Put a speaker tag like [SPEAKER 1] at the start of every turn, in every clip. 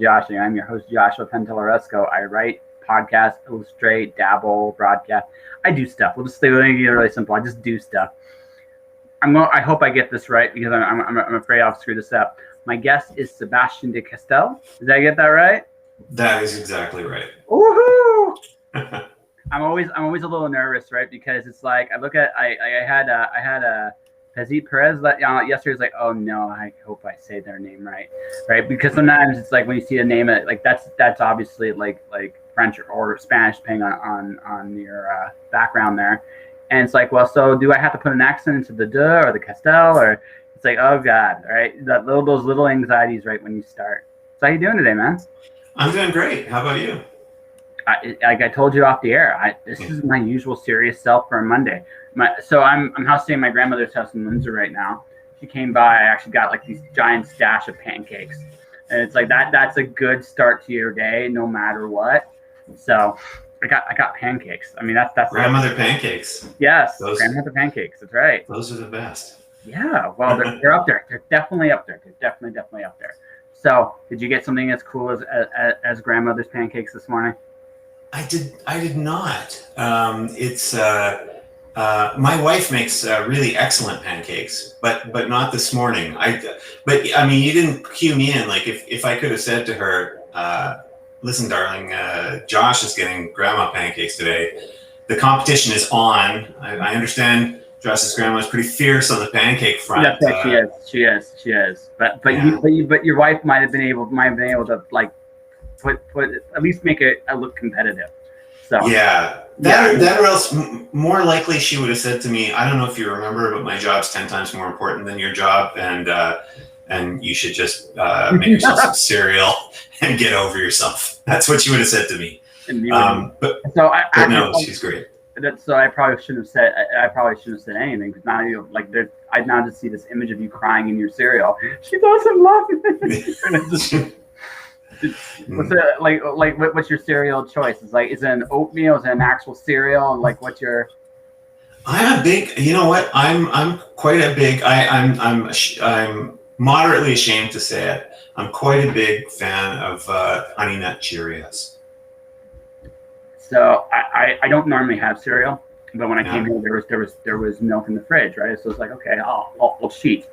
[SPEAKER 1] Josh, and I'm your host, Joshua Pantellaresco. I write, podcast, illustrate, dabble, broadcast. I do stuff. We'll just stay with it really simple. I just do stuff. I hope I get this right because I'm afraid I'll screw this up. My guest is Sebastien De Castell. Did I get that right?
[SPEAKER 2] That is exactly right.
[SPEAKER 1] Woohoo! I'm always a little nervous, right? Because it's like I had a Pezzi Perez yesterday. Was like, oh no, I hope I say their name right? Because sometimes it's like when you see a name, like that's obviously like French or Spanish, depending on your background there. And it's like, well, so do I have to put an accent into the de or the Castell, or it's like, oh god, right? Those little anxieties right when you start. So how you doing today, man?
[SPEAKER 2] I'm doing great. How about you?
[SPEAKER 1] Like I told you off the air, this is my usual serious self for a Monday. So I'm house staying at my grandmother's house in Windsor right now. She came by. I actually got like these giant stash of pancakes, and it's like that's a good start to your day, no matter what. So I got pancakes. I mean that's
[SPEAKER 2] grandmother pancakes.
[SPEAKER 1] Yes, grandmother pancakes. That's right.
[SPEAKER 2] Those are the best.
[SPEAKER 1] Yeah, well they're up there. They're definitely up there. They're definitely up there. So did you get something as cool as grandmother's pancakes this morning?
[SPEAKER 2] I did not. It's my wife makes really excellent pancakes, but not this morning. But I mean, you didn't cue me in. Like if I could have said to her, listen, darling, Josh is getting grandma pancakes today. The competition is on. I understand Josh's grandma is pretty fierce on the pancake front.
[SPEAKER 1] That's right. She is. But your wife might have been able to like put at least make it look competitive. So
[SPEAKER 2] yeah, that or else more likely she would have said to me, I don't know if you remember, but my job's 10 times more important than your job, and you should just make yourself some cereal and get over yourself. That's what she would have said to me. But no, she's great.
[SPEAKER 1] So I probably shouldn't have said anything, because now you like I now just see this image of you crying in your cereal. She doesn't love me. What's your cereal choice? Is it an oatmeal? Is it an actual cereal? Like what's your?
[SPEAKER 2] I'm a big. You know what? I'm quite a big. I'm moderately ashamed to say it. I'm quite a big fan of Honey Nut Cheerios.
[SPEAKER 1] So I don't normally have cereal, but when I came here, there was milk in the fridge, right? So it's like, okay, I'll cheat.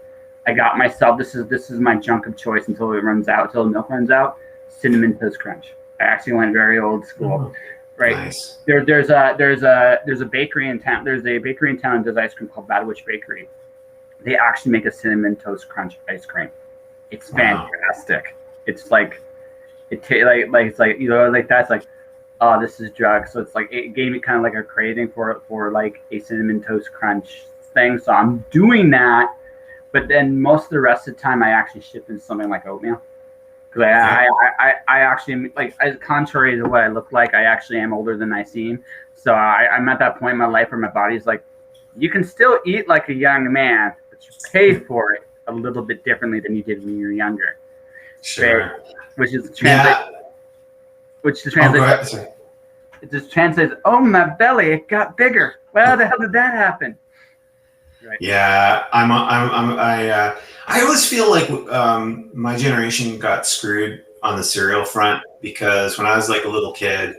[SPEAKER 1] I got myself. This is my junk of choice until the milk runs out. Cinnamon Toast Crunch. I actually went very old school, right? Nice. There's a bakery in town. There's a bakery in town that does ice cream called Badwich Bakery. They actually make a Cinnamon Toast Crunch ice cream. It's fantastic. It's like it's like you know, like that's like, oh, this is drugs. So it's like it gave me kind of like a craving for like a Cinnamon Toast Crunch thing. So I'm doing that, but then most of the rest of the time I actually shift into something like oatmeal. Because I actually, like, as contrary to what I look like, I actually am older than I seem. So I'm at that point in my life where my body's like, you can still eat like a young man, but you pay for it a little bit differently than you did when you were younger.
[SPEAKER 2] Sure.
[SPEAKER 1] Right? Which it just translates, oh, my belly, it got bigger. Well, how the hell did that happen?
[SPEAKER 2] Right. Yeah, I always feel like my generation got screwed on the cereal front, because when I was like a little kid,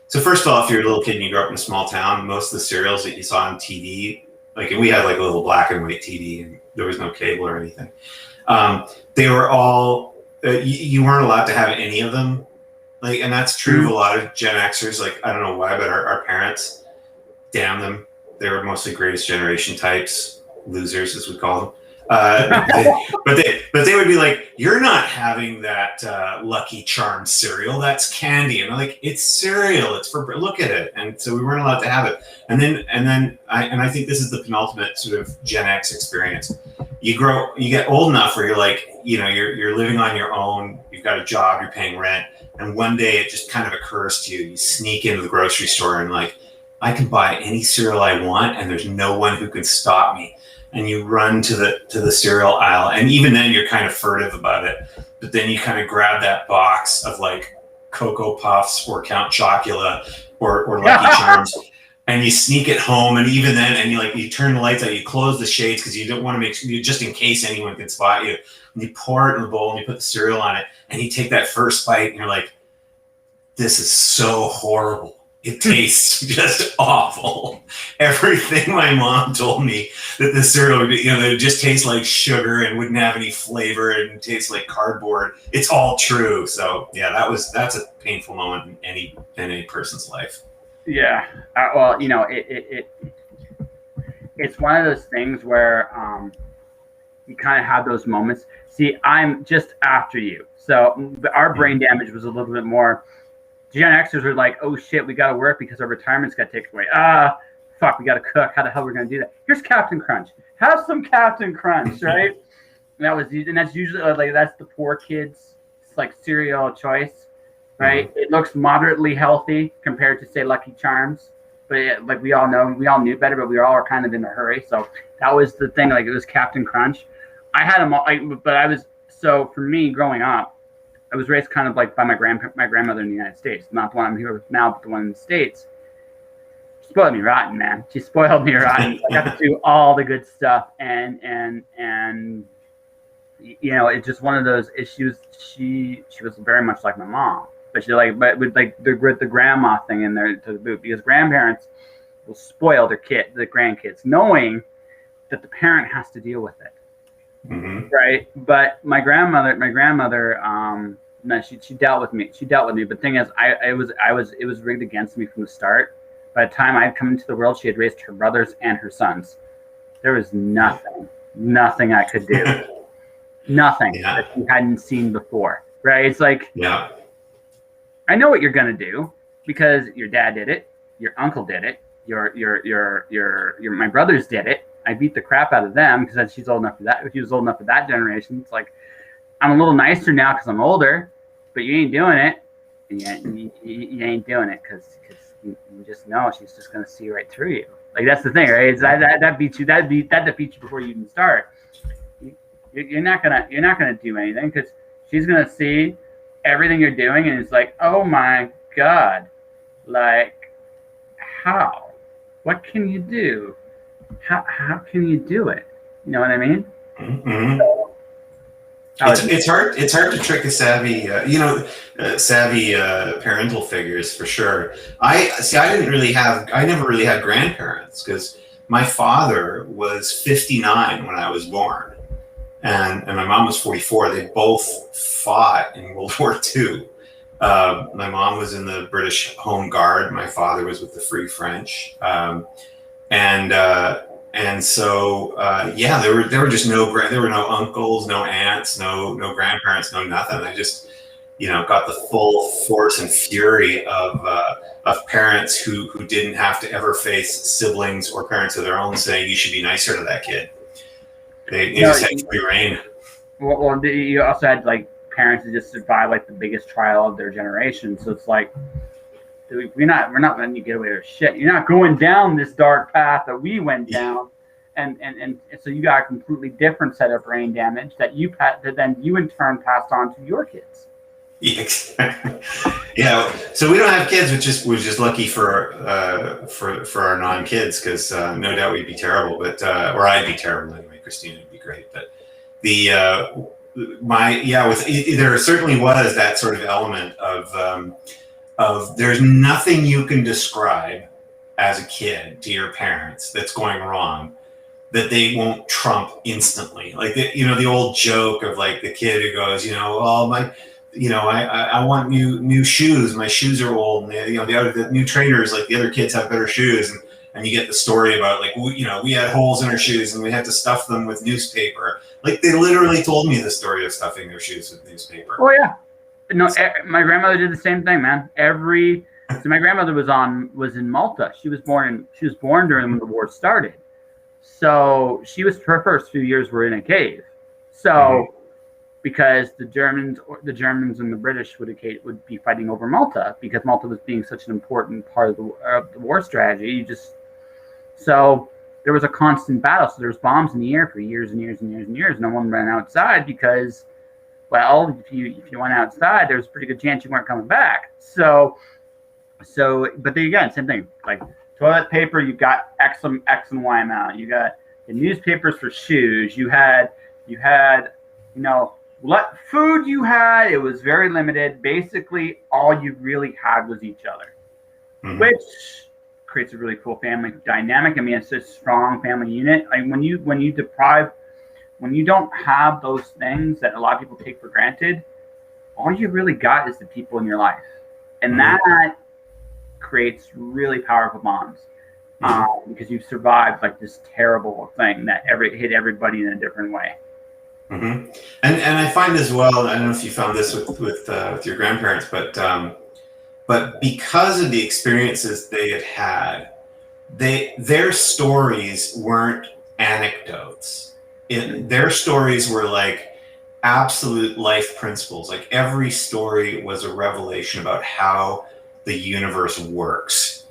[SPEAKER 2] so first of all, if you're a little kid and you grew up in a small town, most of the cereals that you saw on TV, like, and we had like a little black and white TV and there was no cable or anything. They were all, you weren't allowed to have any of them. Like, and that's true of a lot of Gen Xers. Like, I don't know why, but our parents, damn them. They were mostly greatest generation types, losers as we call them. But they would be like, you're not having that Lucky Charms cereal. That's candy. And I'm like, it's cereal. It's for, look at it. And so we weren't allowed to have it. And then I think this is the penultimate sort of Gen X experience. You get old enough where you're like, you know, you're living on your own. You've got a job. You're paying rent. And one day it just kind of occurs to you. You sneak into the grocery store and like, I can buy any cereal I want, and there's no one who can stop me. And you run to the cereal aisle, and even then you're kind of furtive about it. But then you kind of grab that box of like Cocoa Puffs or Count Chocula or Lucky Charms, and you sneak it home. And even then, and you turn the lights out, you close the shades because you don't want to just in case anyone can spot you. and you pour it in the bowl and you put the cereal on it, and you take that first bite and you're like, this is so horrible. It tastes just awful. Everything my mom told me that the cereal would be, that it just tastes like sugar and wouldn't have any flavor and tastes like cardboard. It's all true. So yeah, that's a painful moment in any person's life.
[SPEAKER 1] Yeah. Well, it's one of those things where you kind of have those moments. See, I'm just after you. So our brain damage was a little bit more. Gen Xers were like, oh shit, we got to work because our retirement's got taken away. Fuck, we got to cook. How the hell are we going to do that? Here's Captain Crunch. Have some Captain Crunch, right? And that's usually like, that's the poor kids' like cereal choice, right? Mm-hmm. It looks moderately healthy compared to say Lucky Charms, but like we all knew better, but we all are kind of in a hurry. So that was the thing. Like it was Captain Crunch. I had them all, so for me growing up, I was raised kind of like by my grandmother in the United States, not the one I'm here with now, but the one in the States. She spoiled me rotten, man. She spoiled me rotten. I got to do all the good stuff, and it's just one of those issues. She was very much like my mom, but with like the grandma thing in there to the boot, because grandparents will spoil the grandkids, knowing that the parent has to deal with it. Mm-hmm. Right, but my grandmother, no, she dealt with me. But the thing is, it was rigged against me from the start. By the time I'd come into the world, she had raised her brothers and her sons. There was nothing I could do, nothing that she hadn't seen before. Right? It's like, I know what you're gonna do because your dad did it, your uncle did it, your my brothers did it. I beat the crap out of them because she's old enough for that. If she was old enough for that generation, it's like I'm a little nicer now because I'm older, but you ain't doing it. And you ain't doing it because you just know she's just gonna see right through you. Like that's the thing, right? It's that beats you. That defeats you before you even start. You're not gonna do anything because she's gonna see everything you're doing, and it's like, oh my god, like how? What can you do? How can you do it? You know what I mean? Mm-hmm. So,
[SPEAKER 2] it's hard to trick a savvy parental figures for sure. I never really had grandparents because my father was 59 when I was born, and my mom was 44. They both fought in World War II. My mom was in the British Home Guard. My father was with the Free French. And so there were just no uncles, no aunts, no grandparents, no nothing. I just got the full force and fury of parents who didn't have to ever face siblings or parents of their own saying you should be nicer to that kid. They just had free reign.
[SPEAKER 1] Well, you also had like parents that just survived like the biggest trial of their generation. So it's like, we're not letting you get away with shit. You're not going down this dark path that we went down, and so you got a completely different set of brain damage that then you in turn passed on to your kids.
[SPEAKER 2] Yeah, exactly. Yeah. So we don't have kids, which is lucky for our non-kids, because no doubt we'd be terrible, but or I'd be terrible anyway. Christina would be great, but there certainly was that sort of element of there's nothing you can describe as a kid to your parents that's going wrong that they won't trump instantly. Like the old joke of like the kid who goes, I want new shoes. My shoes are old, and the new trainers, like the other kids have better shoes, and you get the story about like we had holes in our shoes and we had to stuff them with newspaper. Like they literally told me the story of stuffing their shoes with newspaper.
[SPEAKER 1] Oh yeah. No, my grandmother did the same thing, man. So my grandmother was in Malta. She was born during when the war started. So her first few years were in a cave. So because the Germans and the British would be fighting over Malta because Malta was being such an important part of the war strategy. So there was a constant battle. So there was bombs in the air for years and years and years and years. No one ran outside because, well, if you went outside, there was a pretty good chance you weren't coming back. So, but then again, same thing. Like toilet paper, you got X and Y amount. You got the newspapers for shoes. You had what food you had, it was very limited. Basically, all you really had was each other, which creates a really cool family dynamic. I mean, it's a strong family unit. When you don't have those things that a lot of people take for granted, all you really got is the people in your life, and that creates really powerful bonds. Because you've survived like this terrible thing that hit everybody in a different way.
[SPEAKER 2] And I find as well, I don't know if you found this with your grandparents, but because of the experiences they had, their stories weren't anecdotes. Their stories were like absolute life principles. Like every story was a revelation about how the universe works.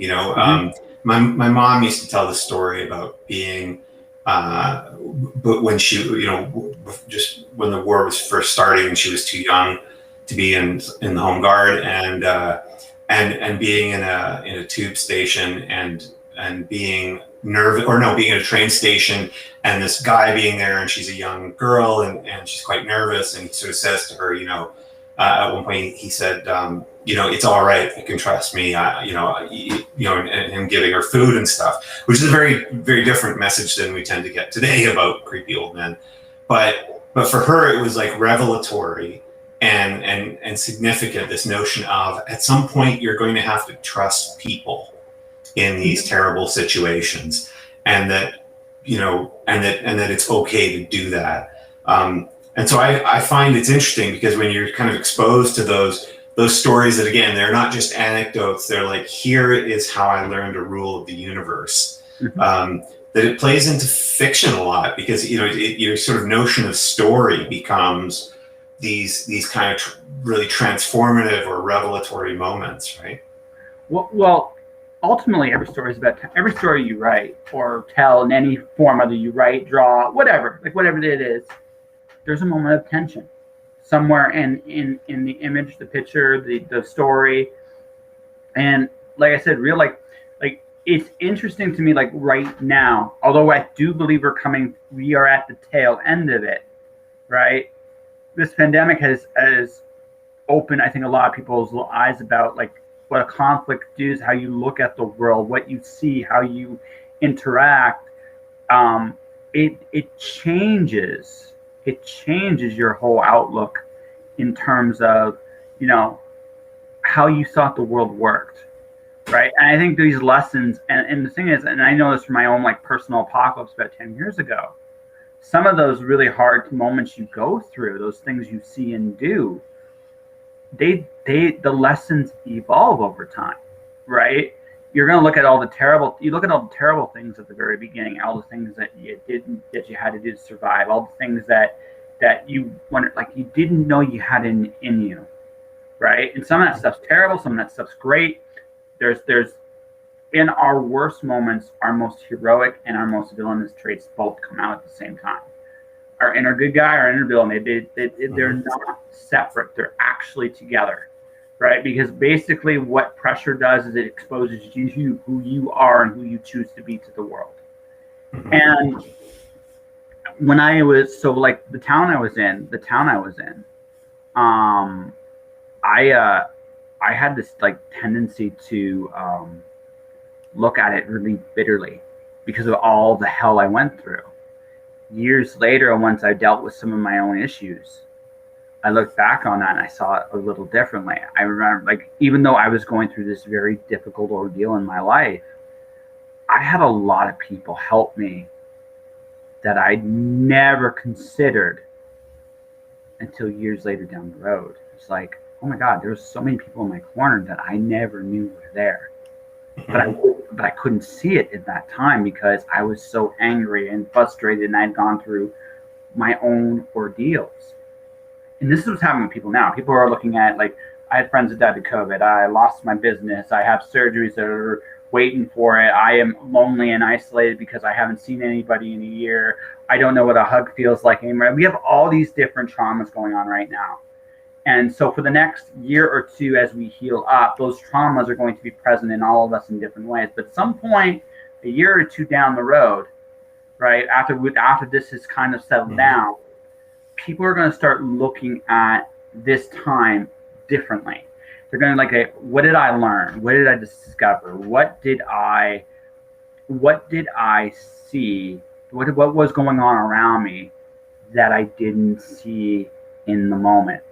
[SPEAKER 2] My mom used to tell the story about being, but when she, just when the war was first starting, and she was too young to be in the home guard, and being in a tube station and being nervous, being at a train station, and this guy being there, and she's a young girl, and she's quite nervous, and he sort of says to her, at one point he said, it's all right, you can trust me, and giving her food and stuff, which is a very, very different message than we tend to get today about creepy old men. But for her, it was like revelatory and significant, this notion of at some point you're going to have to trust people in these terrible situations, and that it's okay to do that. And so I find it's interesting because when you're kind of exposed to those stories that, again, they're not just anecdotes, they're like, here is how I learned a rule of the universe, that it plays into fiction a lot because, your sort of notion of story becomes these kind of really transformative or revelatory moments, right?
[SPEAKER 1] Well, ultimately, every story you write or tell in any form, whether you write, draw, whatever it is, there's a moment of tension somewhere in the image, the picture, the story. And like I said, it's interesting to me, like right now, although I do believe we are at the tail end of it, right? This pandemic has opened, I think, a lot of people's eyes about like what a conflict is, how you look at the world, what you see, how you interact. It changes your whole outlook in terms of, how you thought the world worked, right? And I think these lessons, and the thing is, and I know this from my own like personal apocalypse about 10 years ago, some of those really hard moments you go through, those things you see and do, the lessons evolve over time, right? You're going to look at all the terrible things at the very beginning, all the things that you had to do to survive, all the things that you wondered, like you didn't know you had in you, right? And some of that stuff's terrible, some of that stuff's great. There's in our worst moments, our most heroic and our most villainous traits both come out at the same time. Our inner good guy, our inner villain, they're not separate. They're actually together, right? Because basically what pressure does is it exposes you, who you are and who you choose to be to the world. And when I was, the town I was in, I had this like tendency to look at it really bitterly because of all the hell I went through. Years later, once I dealt with some of my own issues, I looked back on that and I saw it a little differently. I remember, like, even though I was going through this very difficult ordeal in my life, I had a lot of people help me that I never considered until years later down the road. It's like, oh my God, there's so many people in my corner that I never knew were there. But I couldn't see it at that time because I was so angry and frustrated, and I'd gone through my own ordeals. And this is what's happening with people now. People are looking at, like, I had friends that died of COVID. I lost my business. I have surgeries that are waiting for it. I am lonely and isolated because I haven't seen anybody in a year. I don't know what a hug feels like anymore. We have all these different traumas going on right now. And so for the next year or two, as we heal up, those traumas are going to be present in all of us in different ways. But at some point, a year or two down the road, right, after this has kind of settled down, people are going to start looking at this time differently. They're going to like, what did I learn? What did I discover? What did I see? What was going on around me that I didn't see in the moment?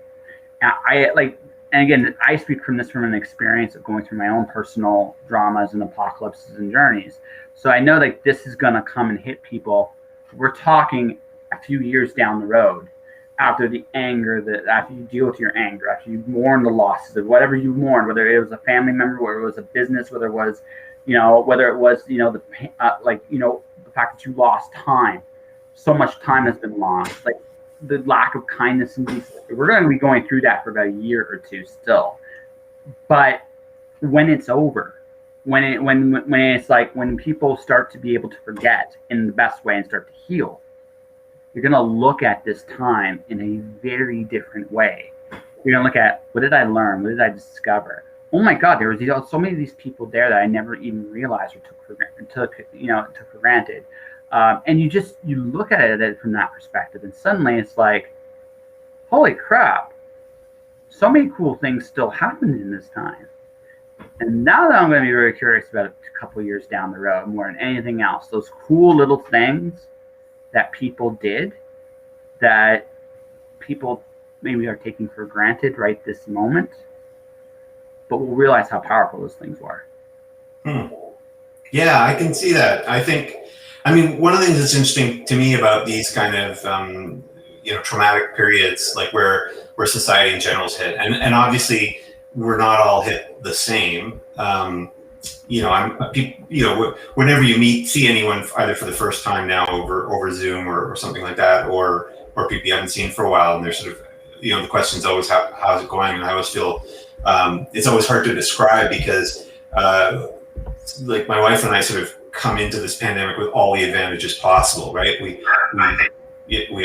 [SPEAKER 1] I like, and again, I speak from an experience of going through my own personal dramas and apocalypses and journeys. So I know like this is going to come and hit people. We're talking a few years down the road, after the anger, after you deal with your anger, after you mourn the losses of whatever you mourn, whether it was a family member, whether it was a business, whether it was, the fact that you lost time. So much time has been lost. Like the lack of kindness and decency. We're going to be going through that for about a year or two still. But when it's over, when it's like when people start to be able to forget in the best way and start to heal, you're going to look at this time in a very different way. You're going to look at, what did I learn? What did I discover? Oh my God, there was so many of these people there that I never even realized or took for granted. And you look at it from that perspective, and suddenly it's like, holy crap, so many cool things still happened in this time. And now that I'm going to be very curious about it a couple of years down the road, more than anything else, those cool little things that people did, that people maybe are taking for granted right this moment, but we'll realize how powerful those things were.
[SPEAKER 2] Yeah, I can see that. I mean, one of the things that's interesting to me about these kind of traumatic periods, like where society in general is hit, and obviously we're not all hit the same. Whenever you see anyone either for the first time now over Zoom or something like that, or people you haven't seen for a while, and they're sort of, the question's always how's it going, and I always feel it's always hard to describe because like my wife and I sort of come into this pandemic with all the advantages possible, right? We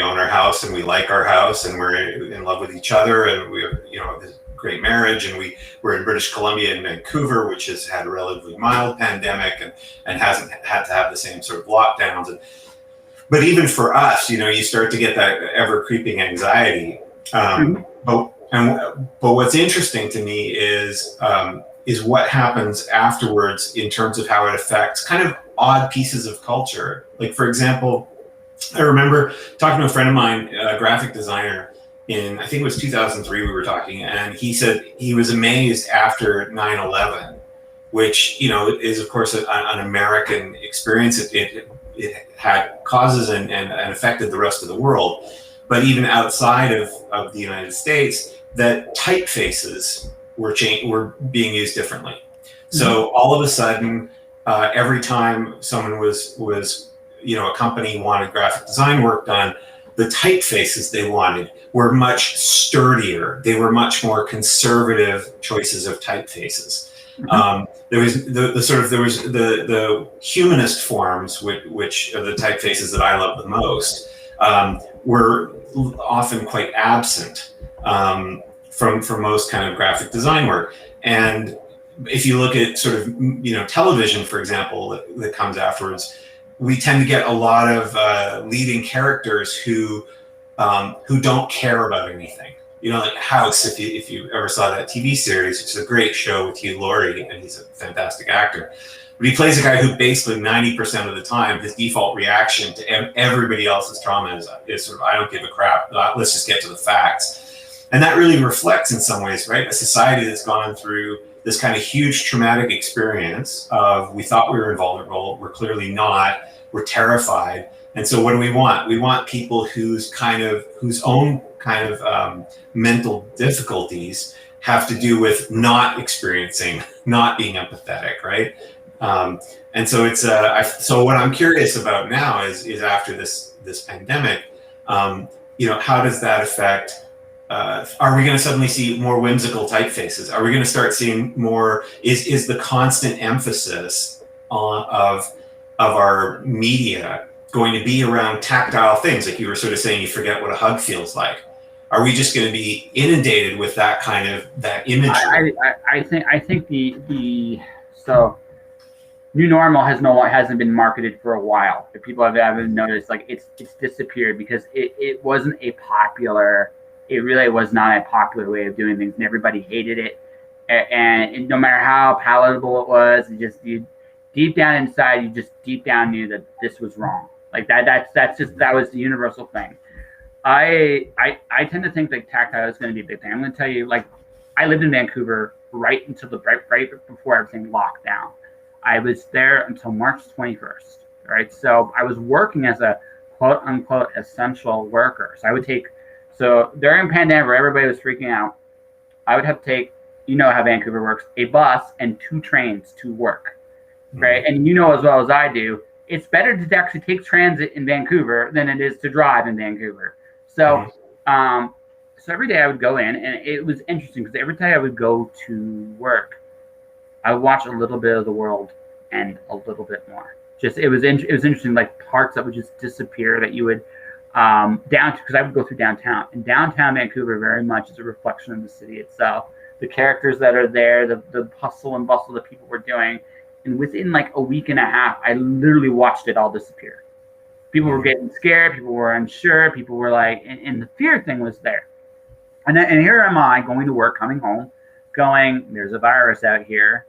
[SPEAKER 2] own our house and we like our house and we're in love with each other and we have this great marriage, and we're in British Columbia and Vancouver, which has had a relatively mild pandemic and hasn't had to have the same sort of lockdowns. But even for us, you start to get that ever creeping anxiety. But what's interesting to me is what happens afterwards in terms of how it affects kind of odd pieces of culture. Like, for example, I remember talking to a friend of mine, a graphic designer, I think it was 2003 we were talking, and he said he was amazed after 9/11, which, is of course an American experience. It had causes and affected the rest of the world. But even outside of the United States, that typefaces were being used differently. So all of a sudden, every time someone was a company wanted graphic design work done, the typefaces they wanted were much sturdier. They were much more conservative choices of typefaces. There was the humanist forms, which are the typefaces that I love the most, were often quite absent from most kind of graphic design work. And if you look at sort of television, for example, that comes afterwards, we tend to get a lot of leading characters who don't care about anything. Like House, if you ever saw that TV series, it's a great show with Hugh Laurie, and he's a fantastic actor. But he plays a guy who basically 90% of the time, his default reaction to everybody else's trauma is sort of, I don't give a crap, let's just get to the facts. And that really reflects in some ways, right? A society that's gone through this kind of huge traumatic experience of, we thought we were invulnerable, we're clearly not, we're terrified. And so what do we want? We want people whose own kind of mental difficulties have to do with not experiencing, not being empathetic, right? And so it's so what I'm curious about now is after this pandemic, how does that affect? Are we going to suddenly see more whimsical typefaces? Are we going to start seeing more? Is the constant emphasis of our media going to be around tactile things, like you were sort of saying? You forget what a hug feels like. Are we just going to be inundated with that kind of that imagery?
[SPEAKER 1] I think so. new normal hasn't been marketed for a while. If people haven't noticed, like it's disappeared because it wasn't a popular. It really was not a popular way of doing things, and everybody hated it. And no matter how palatable it was, you deep down inside, you just deep down knew that this was wrong. Like that was the universal thing. I tend to think that tactile is going to be a big thing. I'm going to tell you, like, I lived in Vancouver right before everything locked down. I was there until March 21st, right? So I was working as a quote unquote essential worker. So during the pandemic where everybody was freaking out, I would have to take, you know how Vancouver works, a bus and 2 trains to work, right? Mm-hmm. And you know as well as I do, it's better to actually take transit in Vancouver than it is to drive in Vancouver. So, so every day I would go in, and it was interesting because every time I would go to work, I would watch a little bit of the world and a little bit more. It was interesting, like parts that would just disappear that you would because I would go through downtown, and downtown Vancouver very much is a reflection of the city itself. The characters that are there, the hustle and bustle that people were doing, and within like a week and a half, I literally watched it all disappear. People were getting scared. People were unsure. People were like, and the fear thing was there. And here am I going to work, coming home, going, there's a virus out here.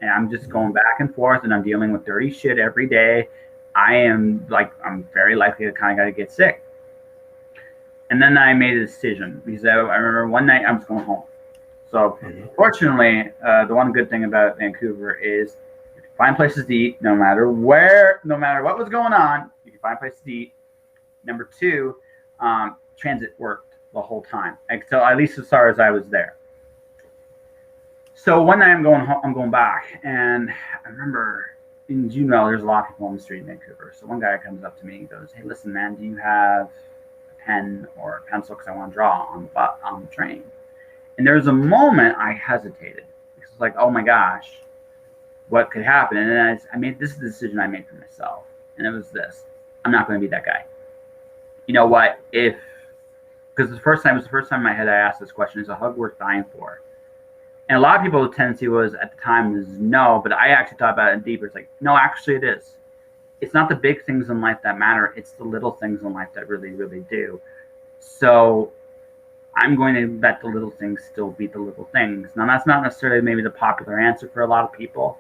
[SPEAKER 1] And I'm just going back and forth, and I'm dealing with dirty shit every day. I'm very likely to kind of got to get sick. And then I made a decision because I remember one night I was going home. So fortunately, the one good thing about Vancouver is you can find places to eat no matter what was going on. You can find places to eat. Number 2, transit worked the whole time, so at least as far as I was there. So one night I'm going home, I'm going back, and I remember, there's a lot of people on the street in Vancouver. So one guy comes up to me and goes, "Hey, listen, man, do you have a pen or a pencil? Because I want to draw on the train." And there was a moment I hesitated. It was like, oh my gosh, what could happen? And then this is the decision I made for myself. And it was this: I'm not going to be that guy. You know what? Because it was the first time in my head I asked this question: is a hug worth dying for? And a lot of people's tendency was at the time was no, but I actually thought about it deeper. It's like, no, actually it is. It's not the big things in life that matter. It's the little things in life that really, really do. So I'm going to let the little things still be the little things. Now, that's not necessarily maybe the popular answer for a lot of people,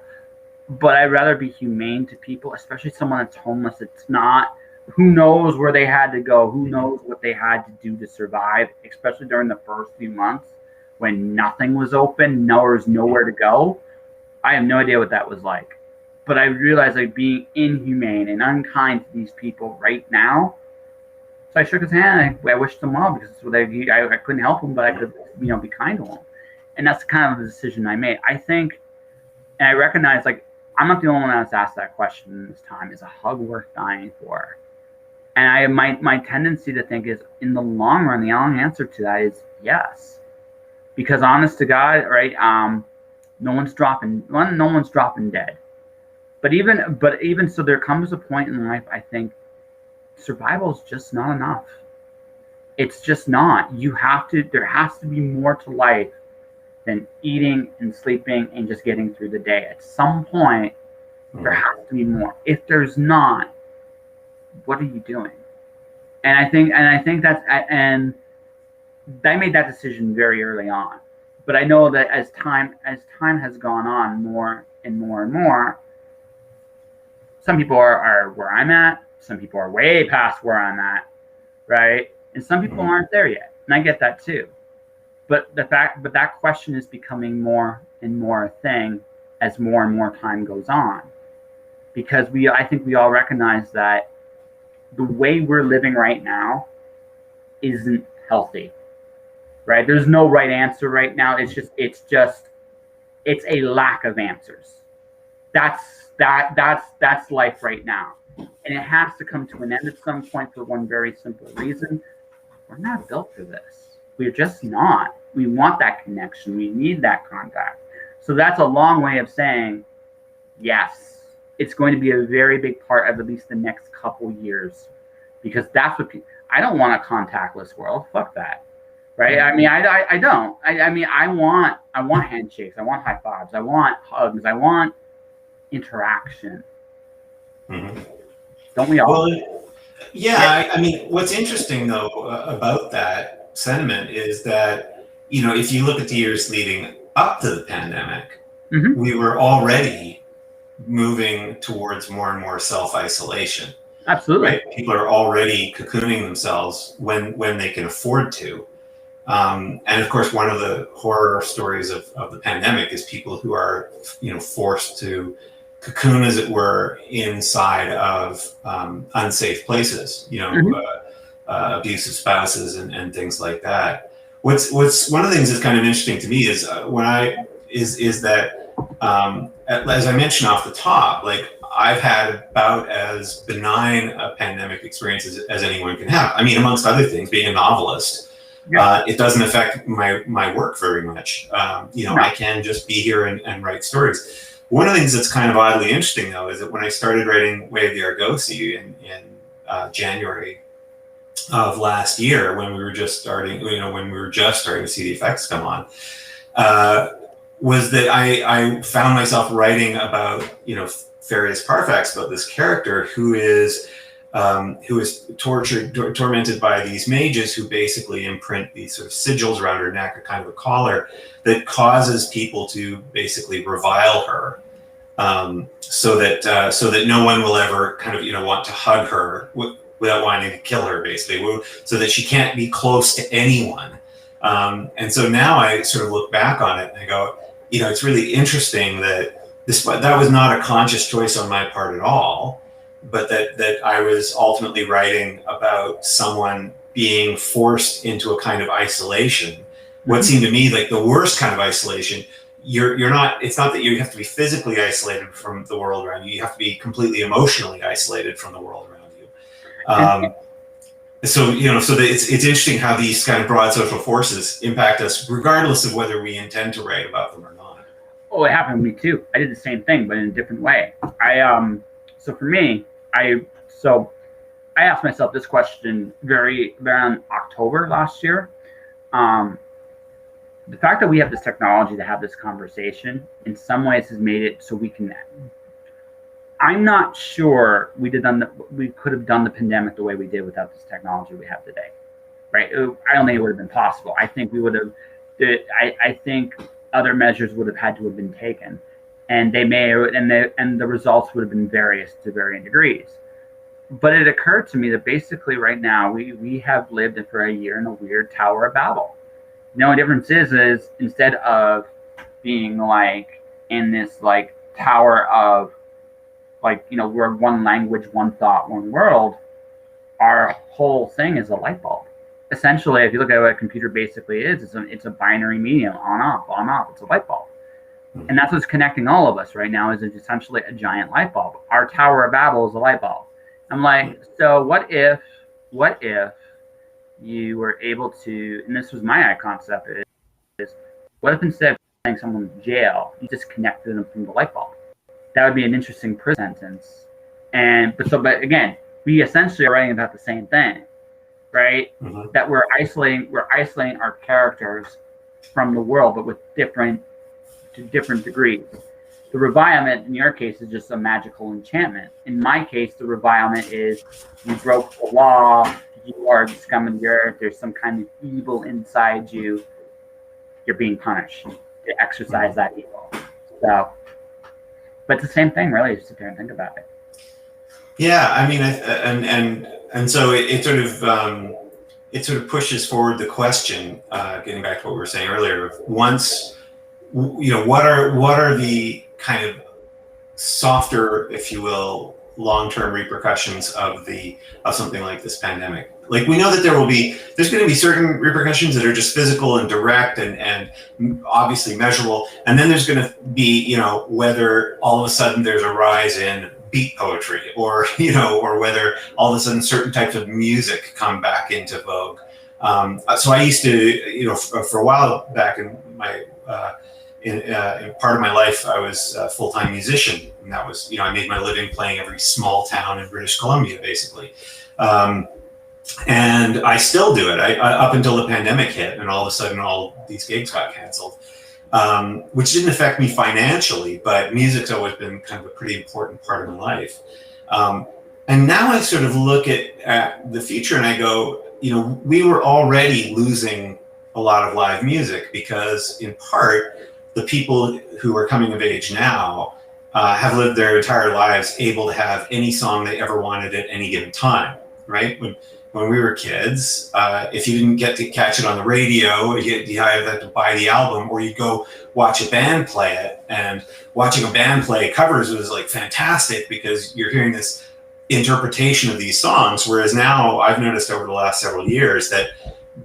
[SPEAKER 1] but I'd rather be humane to people, especially someone that's homeless. It's not, who knows where they had to go, who knows what they had to do to survive, especially during the first few months when nothing was open, there was nowhere to go. I have no idea what that was like. But I realized like being inhumane and unkind to these people right now. So I shook his hand. I wished them well because I couldn't help him, but I could, be kind to him. And that's kind of the decision I made. I think, and I recognize, like, I'm not the only one that's asked that question this time: is a hug worth dying for? And my tendency to think is, in the long run, the only answer to that is yes. Because honest to God, right? No one's dropping dead. But even so, there comes a point in life, I think, survival is just not enough. It's just not. There has to be more to life than eating and sleeping and just getting through the day. At some point, there has to be more. If there's not, what are you doing? And I think that's, and I made that decision very early on. But I know that as time has gone on, more and more and more, some people are where I'm at. Some people are way past where I'm at, right? And some people aren't there yet, and I get that too. But that question is becoming more and more a thing as more and more time goes on, because I think we all recognize that the way we're living right now isn't healthy, right? There's no right answer right now. It's a lack of answers. That's life right now. And it has to come to an end at some point for one very simple reason. We're not built for this. We're just not. We want that connection. We need that contact. So that's a long way of saying, yes, it's going to be a very big part of at least the next couple years, because that's what I don't want a contactless world. Fuck that. Right? I mean, I don't. I want handshakes. I want high fives. I want hugs. I want interaction.
[SPEAKER 2] Mm-hmm.
[SPEAKER 1] Don't we all?
[SPEAKER 2] Well, yeah. I mean, what's interesting though about that sentiment is that, if you look at the years leading up to the pandemic,
[SPEAKER 1] Mm-hmm.
[SPEAKER 2] we were already moving towards more and more self-isolation.
[SPEAKER 1] Absolutely.
[SPEAKER 2] Right? People are already cocooning themselves when they can afford to. And of course, one of the horror stories of the pandemic is people who are, forced to cocoon, as it were, inside of unsafe places,
[SPEAKER 1] Mm-hmm.
[SPEAKER 2] Abusive spouses and things like that. What's one of the things that's kind of interesting to me is is that as I mentioned off the top, like I've had about as benign a pandemic experience as anyone can have. I mean, amongst other things, being a novelist.
[SPEAKER 1] Yeah.
[SPEAKER 2] It doesn't affect my work very much.
[SPEAKER 1] No.
[SPEAKER 2] I can just be here and write stories. One of the things that's kind of oddly interesting, though, is that when I started writing Way of the Argosy in January of last year, when we were just starting to see the effects come on, was that I found myself writing about Farius Parfax, about this character who is tormented by these mages who basically imprint these sort of sigils around her neck, a kind of a collar that causes people to basically revile her, so that no one will ever kind of want to hug her without wanting to kill her, basically, so that she can't be close to anyone. And so now I sort of look back on it and I go, it's really interesting that that was not a conscious choice on my part at all. But that I was ultimately writing about someone being forced into a kind of isolation. What seemed to me like the worst kind of isolation. You're not. It's not that you have to be physically isolated from the world around you. You have to be completely emotionally isolated from the world around you. So that it's interesting how these kind of broad social forces impact us, regardless of whether we intend to write about them or not.
[SPEAKER 1] Oh, it happened to me too. I did the same thing, but in a different way. So for me. I asked myself this question around October last year. The fact that we have this technology to have this conversation in some ways has made it so we can. I'm not sure we could have done the pandemic the way we did without this technology we have today, right? I don't think it would have been possible. I think we would have. I think other measures would have had to have been taken. And the results would have been various to varying degrees. But it occurred to me that basically right now we have lived for a year in a weird Tower of Babel. The difference is instead of being like in this like tower of like we're one language, one thought, one world, our whole thing is a light bulb. Essentially, if you look at what a computer basically is, it's a binary medium, on off. It's a light bulb. And that's what's connecting all of us right now is essentially a giant light bulb. Our Tower of Babel is a light bulb. I'm like, so what if you were able to, and this was my concept, is what if instead of putting someone in jail, you disconnected them from the light bulb? That would be an interesting prison sentence. But again, we essentially are writing about the same thing, right? Mm-hmm. That we're isolating our characters from the world, but to different degrees. The revilement in your case is just a magical enchantment. In my case, the revilement is you broke the law, you are the scum of the earth, there's some kind of evil inside you, you're being punished to exercise that evil. So, but it's the same thing, really, just sit there and think about it.
[SPEAKER 2] Yeah, I mean, and so it sort of pushes forward the question, getting back to what we were saying earlier, of once, what are the kind of softer, if you will, long-term repercussions of something like this pandemic? Like, we know that there's going to be certain repercussions that are just physical and direct and obviously measurable, and then there's going to be whether all of a sudden there's a rise in beat poetry, or whether all of a sudden certain types of music come back into vogue. So I used to, for a while back in my in part of my life, I was a full-time musician, and that was, I made my living playing every small town in British Columbia, basically. And I still do it. I up until the pandemic hit, and all of a sudden, all these gigs got canceled. which didn't affect me financially, but music's always been kind of a pretty important part of my life. And now I sort of look at the future and I go, we were already losing a lot of live music because, in part, the people who are coming of age now have lived their entire lives able to have any song they ever wanted at any given time, right? When we were kids, if you didn't get to catch it on the radio, you either had to buy the album or you'd go watch a band play it. And watching a band play covers was like fantastic because you're hearing this interpretation of these songs. Whereas now I've noticed over the last several years that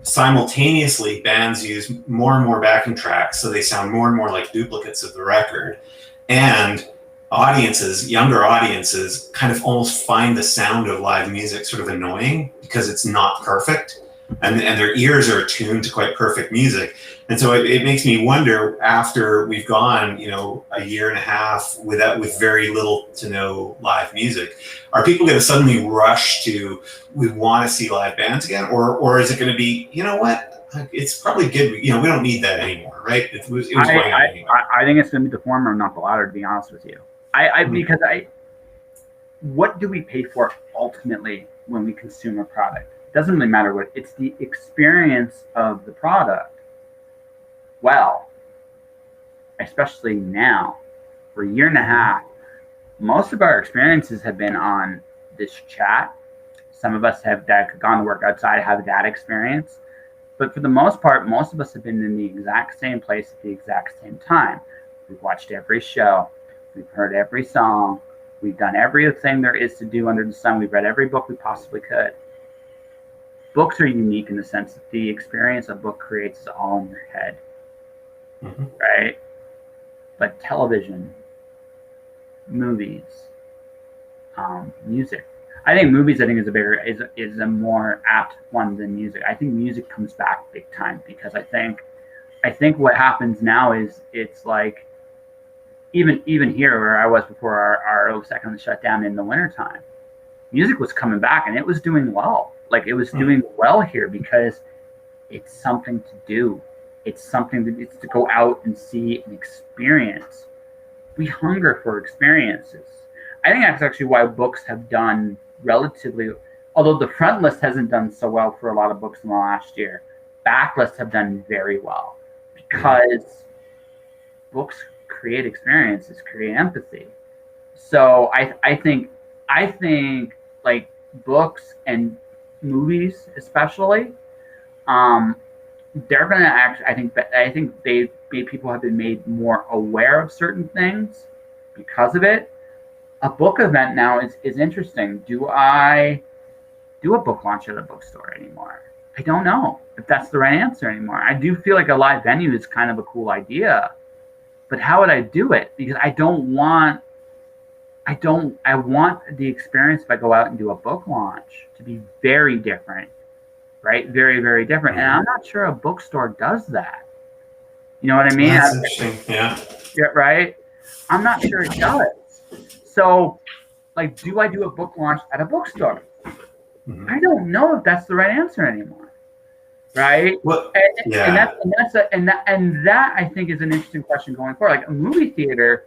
[SPEAKER 2] simultaneously bands use more and more backing tracks, so they sound more and more like duplicates of the record. And younger audiences kind of almost find the sound of live music sort of annoying because it's not perfect, and their ears are attuned to quite perfect music. And so it makes me wonder, after we've gone, a year and a half with very little to no live music, are people going to suddenly rush to, we want to see live bands again? Or is it going to be, it's probably good. We don't need that anymore, right? I
[SPEAKER 1] think it's going to be the former, not the latter, to be honest with you. Because what do we pay for ultimately when we consume a product? It doesn't really matter what, it's the experience of the product. Well, especially now, for a year and a half, most of our experiences have been on this chat. Some of us have gone to work outside, have that experience. But for the most part, most of us have been in the exact same place at the exact same time. We've watched every show. We've heard every song. We've done everything there is to do under the sun. We've read every book we possibly could. Books are unique in the sense that the experience a book creates is all in your head. Mm-hmm. Right? But television, movies, music. I think movies, is a more apt one than music. I think music comes back big time because I think what happens now is it's like even here where I was before our second shutdown in the wintertime, music was coming back and it was doing well. Like it was doing well here because it's something to do. It's something it's to go out and see and experience. We hunger for experiences. I think that's actually why books have done relatively, although the front list hasn't done so well for a lot of books in the last year, back lists have done very well because books create experiences, create empathy. So I think like books and movies especially, they're going to actually, I think people have been made more aware of certain things because of it. A book event now is interesting. Do I do a book launch at a bookstore anymore? I don't know if that's the right answer anymore. I do feel like a live venue is kind of a cool idea, but how would I do it? Because I want the experience if I go out and do a book launch to be very different, right? Very, very different. And I'm not sure a bookstore does that. You know what I mean?
[SPEAKER 2] That's interesting. Yeah.
[SPEAKER 1] Yeah, right? I'm not sure it does. So, like, do I do a book launch at a bookstore? Mm-hmm. I don't know if that's the right answer anymore, right?
[SPEAKER 2] Well,
[SPEAKER 1] and that I think is an interesting question going forward. Like a movie theater,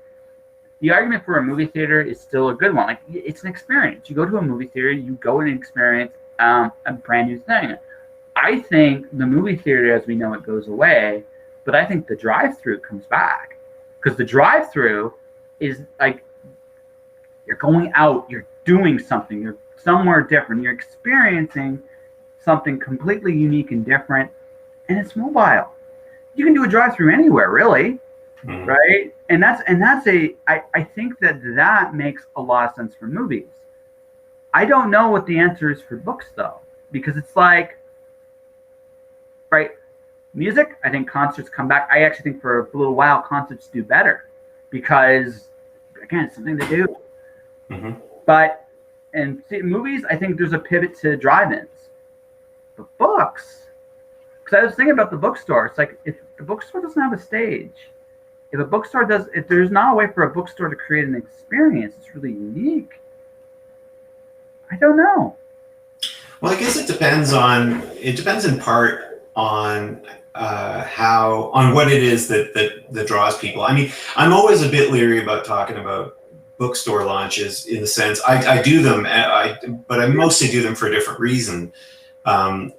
[SPEAKER 1] the argument for a movie theater is still a good one. Like it's an experience. You go to a movie theater, you go and experience a brand new thing. I think the movie theater, as we know it, goes away, but I think the drive-through comes back because the drive-through is like. You're going out, you're doing something, you're somewhere different, you're experiencing something completely unique and different, and it's mobile. You can do a drive-through anywhere, really, right? And I think that makes a lot of sense for movies. I don't know what the answer is for books, though, because it's like, right, music, I think concerts come back. I actually think for a little while, concerts do better because, again, it's something to do. Mm-hmm. But in movies, I think there's a pivot to drive-ins. But books, because I was thinking about the bookstore. It's like if the bookstore doesn't have a stage, if there's not a way for a bookstore to create an experience, it's really unique. I don't know.
[SPEAKER 2] Well, I guess it depends in part on what it is that draws people. I mean, I'm always a bit leery about talking about bookstore launches in the sense I do them, but I mostly do them for a different reason,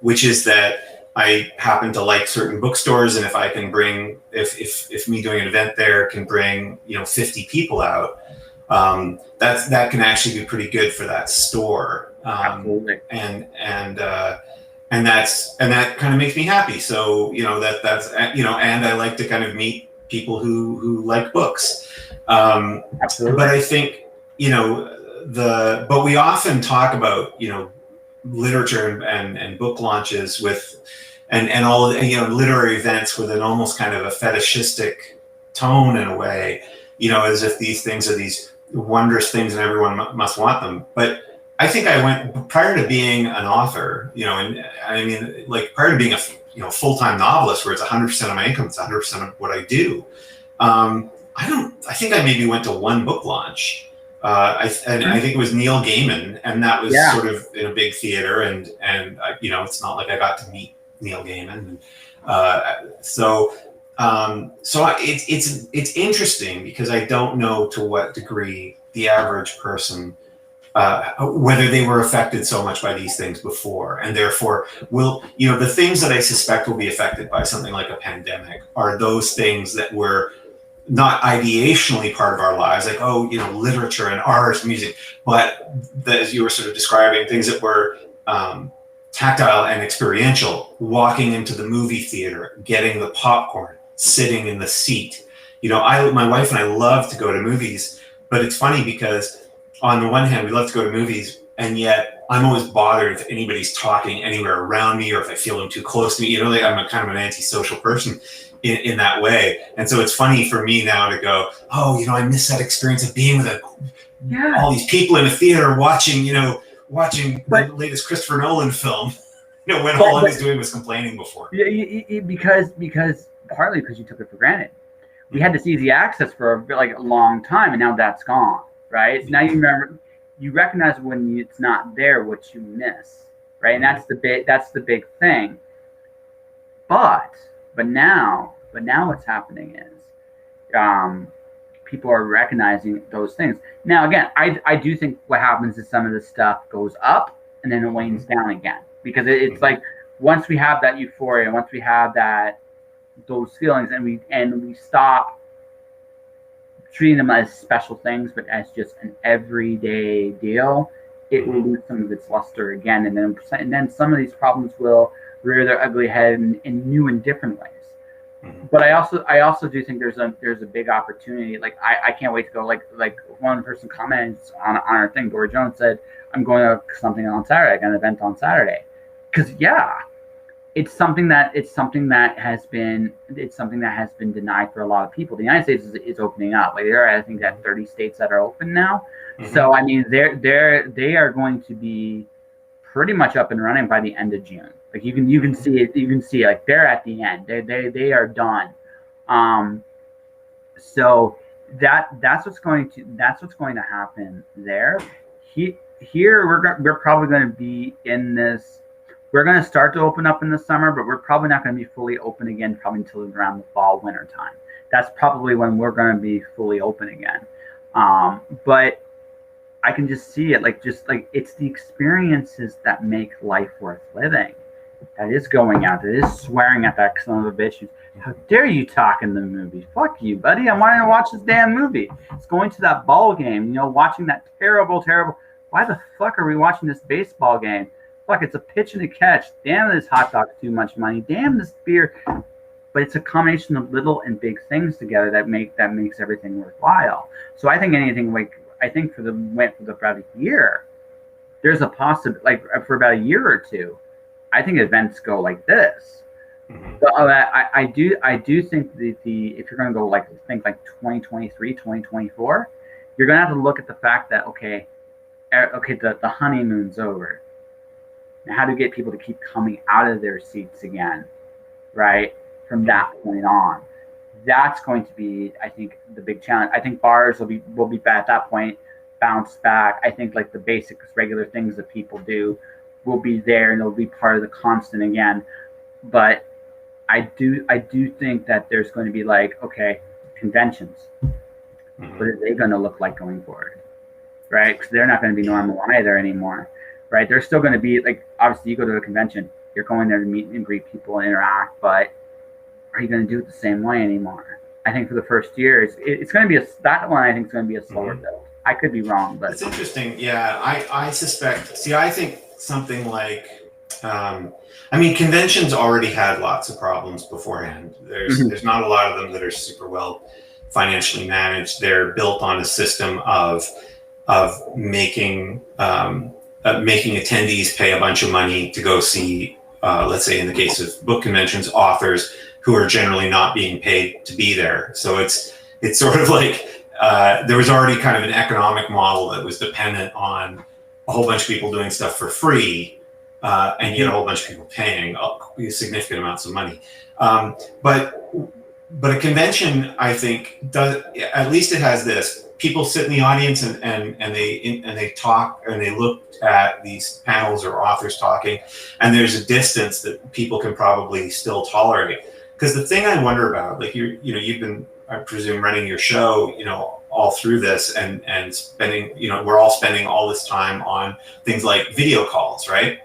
[SPEAKER 2] which is that I happen to like certain bookstores, and if I can bring, if me doing an event there can bring 50 people out, that can actually be pretty good for that store.
[SPEAKER 1] Absolutely.
[SPEAKER 2] And that kind of makes me happy. So that's and I like to kind of meet people who like books.
[SPEAKER 1] Absolutely.
[SPEAKER 2] But I think but we often talk about literature and book launches with and all literary events with an almost kind of a fetishistic tone in a way, as if these things are these wondrous things and everyone must want them. But I think I went prior to being an author, and I mean, like prior to being a full-time novelist where it's 100% of my income, it's 100% of what I do. I think I maybe went to one book launch. I think it was Neil Gaiman, and that was sort of in a big theater, and it's not like I got to meet Neil Gaiman. So it's interesting because I don't know to what degree the average person, whether they were affected so much by these things before, and therefore will, the things that I suspect will be affected by something like a pandemic are those things that were not ideationally part of our lives, like, literature and art, music, but as you were sort of describing, things that were tactile and experiential, walking into the movie theater, getting the popcorn, sitting in the seat. My wife and I love to go to movies, but it's funny because on the one hand, we love to go to movies, and yet I'm always bothered if anybody's talking anywhere around me or if I feel them too close to me. Like I'm a kind of an antisocial person in that way. And so it's funny for me now to go, I miss that experience of being with all these people in a theater watching the latest Christopher Nolan film, when all I was doing was complaining before.
[SPEAKER 1] Yeah, because partly because you took it for granted. We had this easy access for a long time, and now that's gone, right? So now you recognize when it's not there what you miss, right? And that's the big thing. But now what's happening is people are recognizing those things. Now, again, I do think what happens is some of this stuff goes up and then it wanes down again, because it's like once we have that euphoria, once we have those feelings, and we stop treating them as special things, but as just an everyday deal, it will lose some of its luster again, and then some of these problems will rear their ugly head in new and different ways. But I also do think there's a big opportunity. Like I can't wait to go. Like one person comments on our thing, Dora Jones said, "I'm going to something on Saturday, an event on Saturday," because it's something that has been denied for a lot of people. The United States is opening up. Like there are, I think, 30 states that are open now. So I mean, they are going to be pretty much up and running by the end of June. Like you can see it, like they're at the end. They are done. So that's what's going to happen there. Here we're probably going to be in this. We're going to start to open up in the summer, but we're probably not going to be fully open again probably until around the fall, winter time. That's probably when we're going to be fully open again. But I can just see it, like it's the experiences that make life worth living. That is going out. That is swearing at that son of a bitch. How dare you talk in the movie? Fuck you, buddy. I'm wanting to watch this damn movie. It's going to that ball game, watching that terrible. Why the fuck are we watching this baseball game? Fuck, it's a pitch and a catch. Damn, this hot dog's too much money. Damn, this beer. But it's a combination of little and big things together that makes everything worthwhile. So I think for about a year, there's a possibility, for about a year or two, I think events go like this. But I do think if you're going to go think 2023, 2024, you're going to have to look at the fact that the honeymoon's over. Now, how do you get people to keep coming out of their seats again, right? From that point on, that's going to be, I think, the big challenge. I think bars will be at that point bounce back. I think the basic regular things that people do will be there, and it'll be part of the constant again. but I do think that there's going to be like, okay, conventions. What are they going to look like going forward? Right? Because they're not going to be normal either anymore. Right? They're still going to be like, obviously, you go to a convention, you're going there to meet and greet people and interact, but are you going to do it the same way anymore? I think for the first year, it's going to be that one. I think is going to be a slower build. I could be wrong, but
[SPEAKER 2] it's interesting. Yeah, I suspect. See, I think something like, I mean, conventions already had lots of problems beforehand. There's not a lot of them that are super well financially managed. They're built on a system of making attendees pay a bunch of money to go see, let's say in the case of book conventions, authors who are generally not being paid to be there. So it's sort of like there was already kind of an economic model that was dependent on a whole bunch of people doing stuff for free, and yet a whole bunch of people paying significant amounts of money. But a convention, I think, does, at least it has this. People sit in the audience and they talk and they look at these panels or authors talking, and there's a distance that people can probably still tolerate. Because the thing I wonder about, like you've been, I presume, running your show, all through this and spending, we're all spending all this time on things like video calls, right?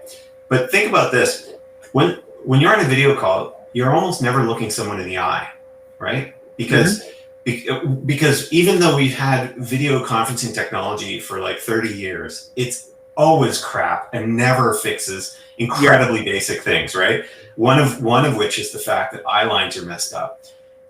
[SPEAKER 2] But think about this: when you're on a video call, you're almost never looking someone in the eye, right? Because even though we've had video conferencing technology for like 30 years, it's always crap and never fixes incredibly basic things, right? One of which is the fact that eye lines are messed up.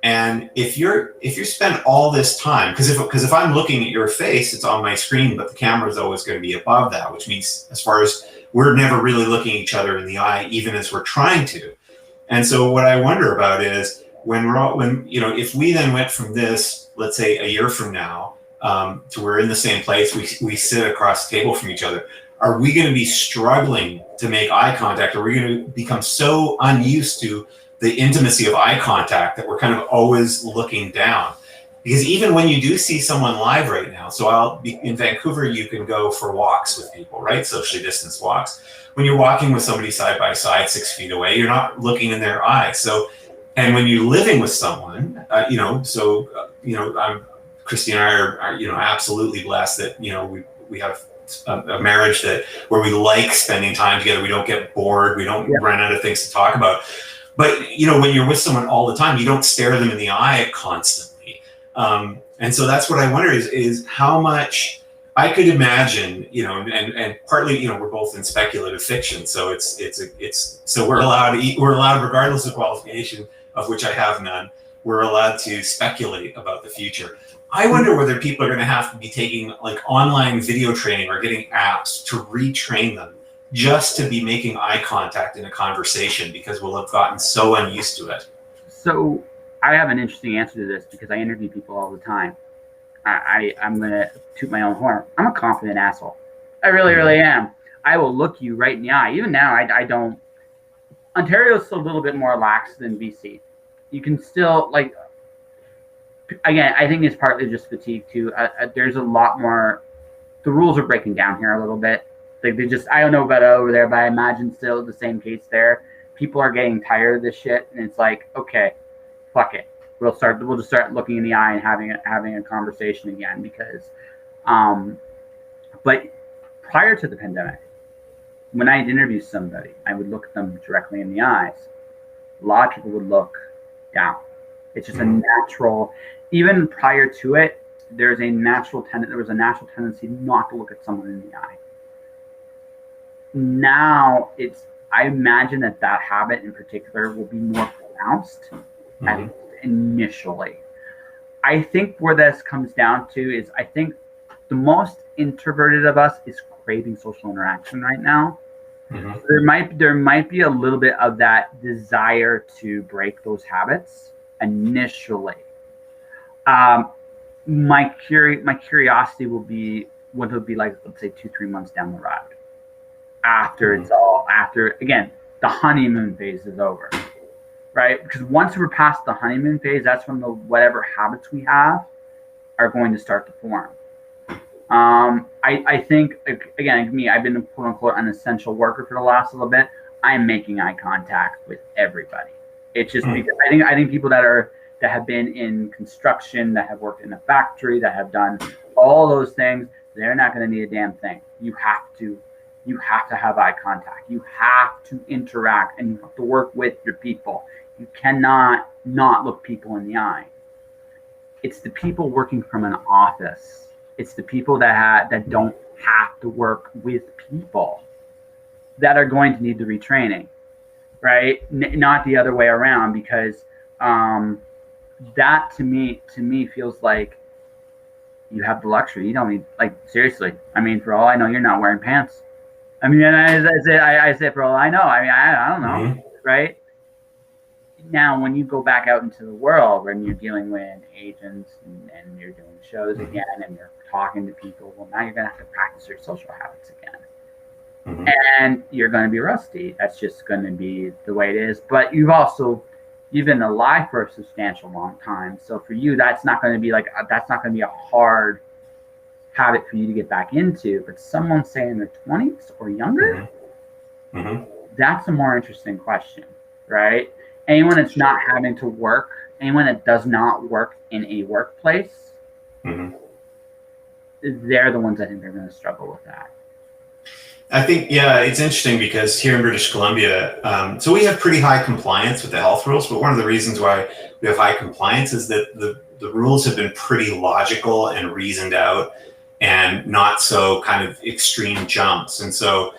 [SPEAKER 2] And if you spend all this time, because if I'm looking at your face, it's on my screen, but the camera is always going to be above that, which means as far as we're never really looking each other in the eye, even as we're trying to. And so what I wonder about is if we then went from this, let's say a year from now, to we're in the same place, we sit across the table from each other. Are we going to be struggling to make eye contact? Are we going to become so unused to the intimacy of eye contact that we're kind of always looking down? Because even when you do see someone live right now, so in Vancouver, you can go for walks with people, right? Socially distanced walks. When you're walking with somebody side by side, 6 feet away, you're not looking in their eyes. So, and when you're living with someone, Christy and I are absolutely blessed that, we have a marriage where we like spending time together. We don't get bored. We don't run out of things to talk about. But, when you're with someone all the time, you don't stare them in the eye constantly. And so that's what I wonder is how much I could imagine, and partly, we're both in speculative fiction. So so we're allowed regardless of qualification, of which I have none, we're allowed to speculate about the future. I wonder whether people are going to have to be taking like online video training or getting apps to retrain them just to be making eye contact in a conversation, because we'll have gotten so unused to it.
[SPEAKER 1] So I have an interesting answer to this because I interview people all the time. I'm going to toot my own horn. I'm a confident asshole. I really, really am. I will look you right in the eye. Even now, I don't. Ontario's a little bit more lax than BC. You can still, again, I think it's partly just fatigue too. There's a lot more. The rules are breaking down here a little bit. I don't know about over there, but I imagine still the same case there. People are getting tired of this shit, and it's like, okay, fuck it. We'll just start looking in the eye and having a conversation again because, but prior to the pandemic, when I'd interview somebody, I would look them directly in the eyes. A lot of people would look down. It's just a natural. Even prior to it, there was a natural tendency not to look at someone in the eye. Now I imagine that habit in particular will be more pronounced initially. I think where this comes down to is I think the most introverted of us is craving social interaction right now. There might be a little bit of that desire to break those habits initially. My curiosity will be what it'll be like, let's say 2-3 months down the road. After again, the honeymoon phase is over, right? Because once we're past the honeymoon phase, that's when whatever habits we have are going to start to form. I think, again, me, I've been a quote unquote an essential worker for the last little bit. I'm making eye contact with everybody. It's just because I think people that have been in construction, that have worked in a factory, that have done all those things, they're not going to need a damn thing. You have to have eye contact. You have to interact, and you have to work with your people. You cannot not look people in the eye. It's the people working from an office. It's the people that don't have to work with people that are going to need the retraining, right? Not the other way around, because that to me feels like you have the luxury. You don't need, like, seriously. I mean, for all I know, you're not wearing pants. I mean, I say for all I know. I mean, I don't know, right? Now, when you go back out into the world, when you're dealing with agents and you're doing shows again and you're talking to people, well, now you're going to have to practice your social habits again. And you're going to be rusty. That's just going to be the way it is. But you've been alive for a substantial long time. So for you, that's not going to be a hard habit for you to get back into. But someone, say, in their 20s or younger, that's a more interesting question, right? Anyone that's not having to work, anyone that does not work in a workplace, they're the ones I think are going to struggle with that.
[SPEAKER 2] I think, yeah, it's interesting because here in British Columbia, so we have pretty high compliance with the health rules, but one of the reasons why we have high compliance is that the rules have been pretty logical and reasoned out and not so kind of extreme jumps. And so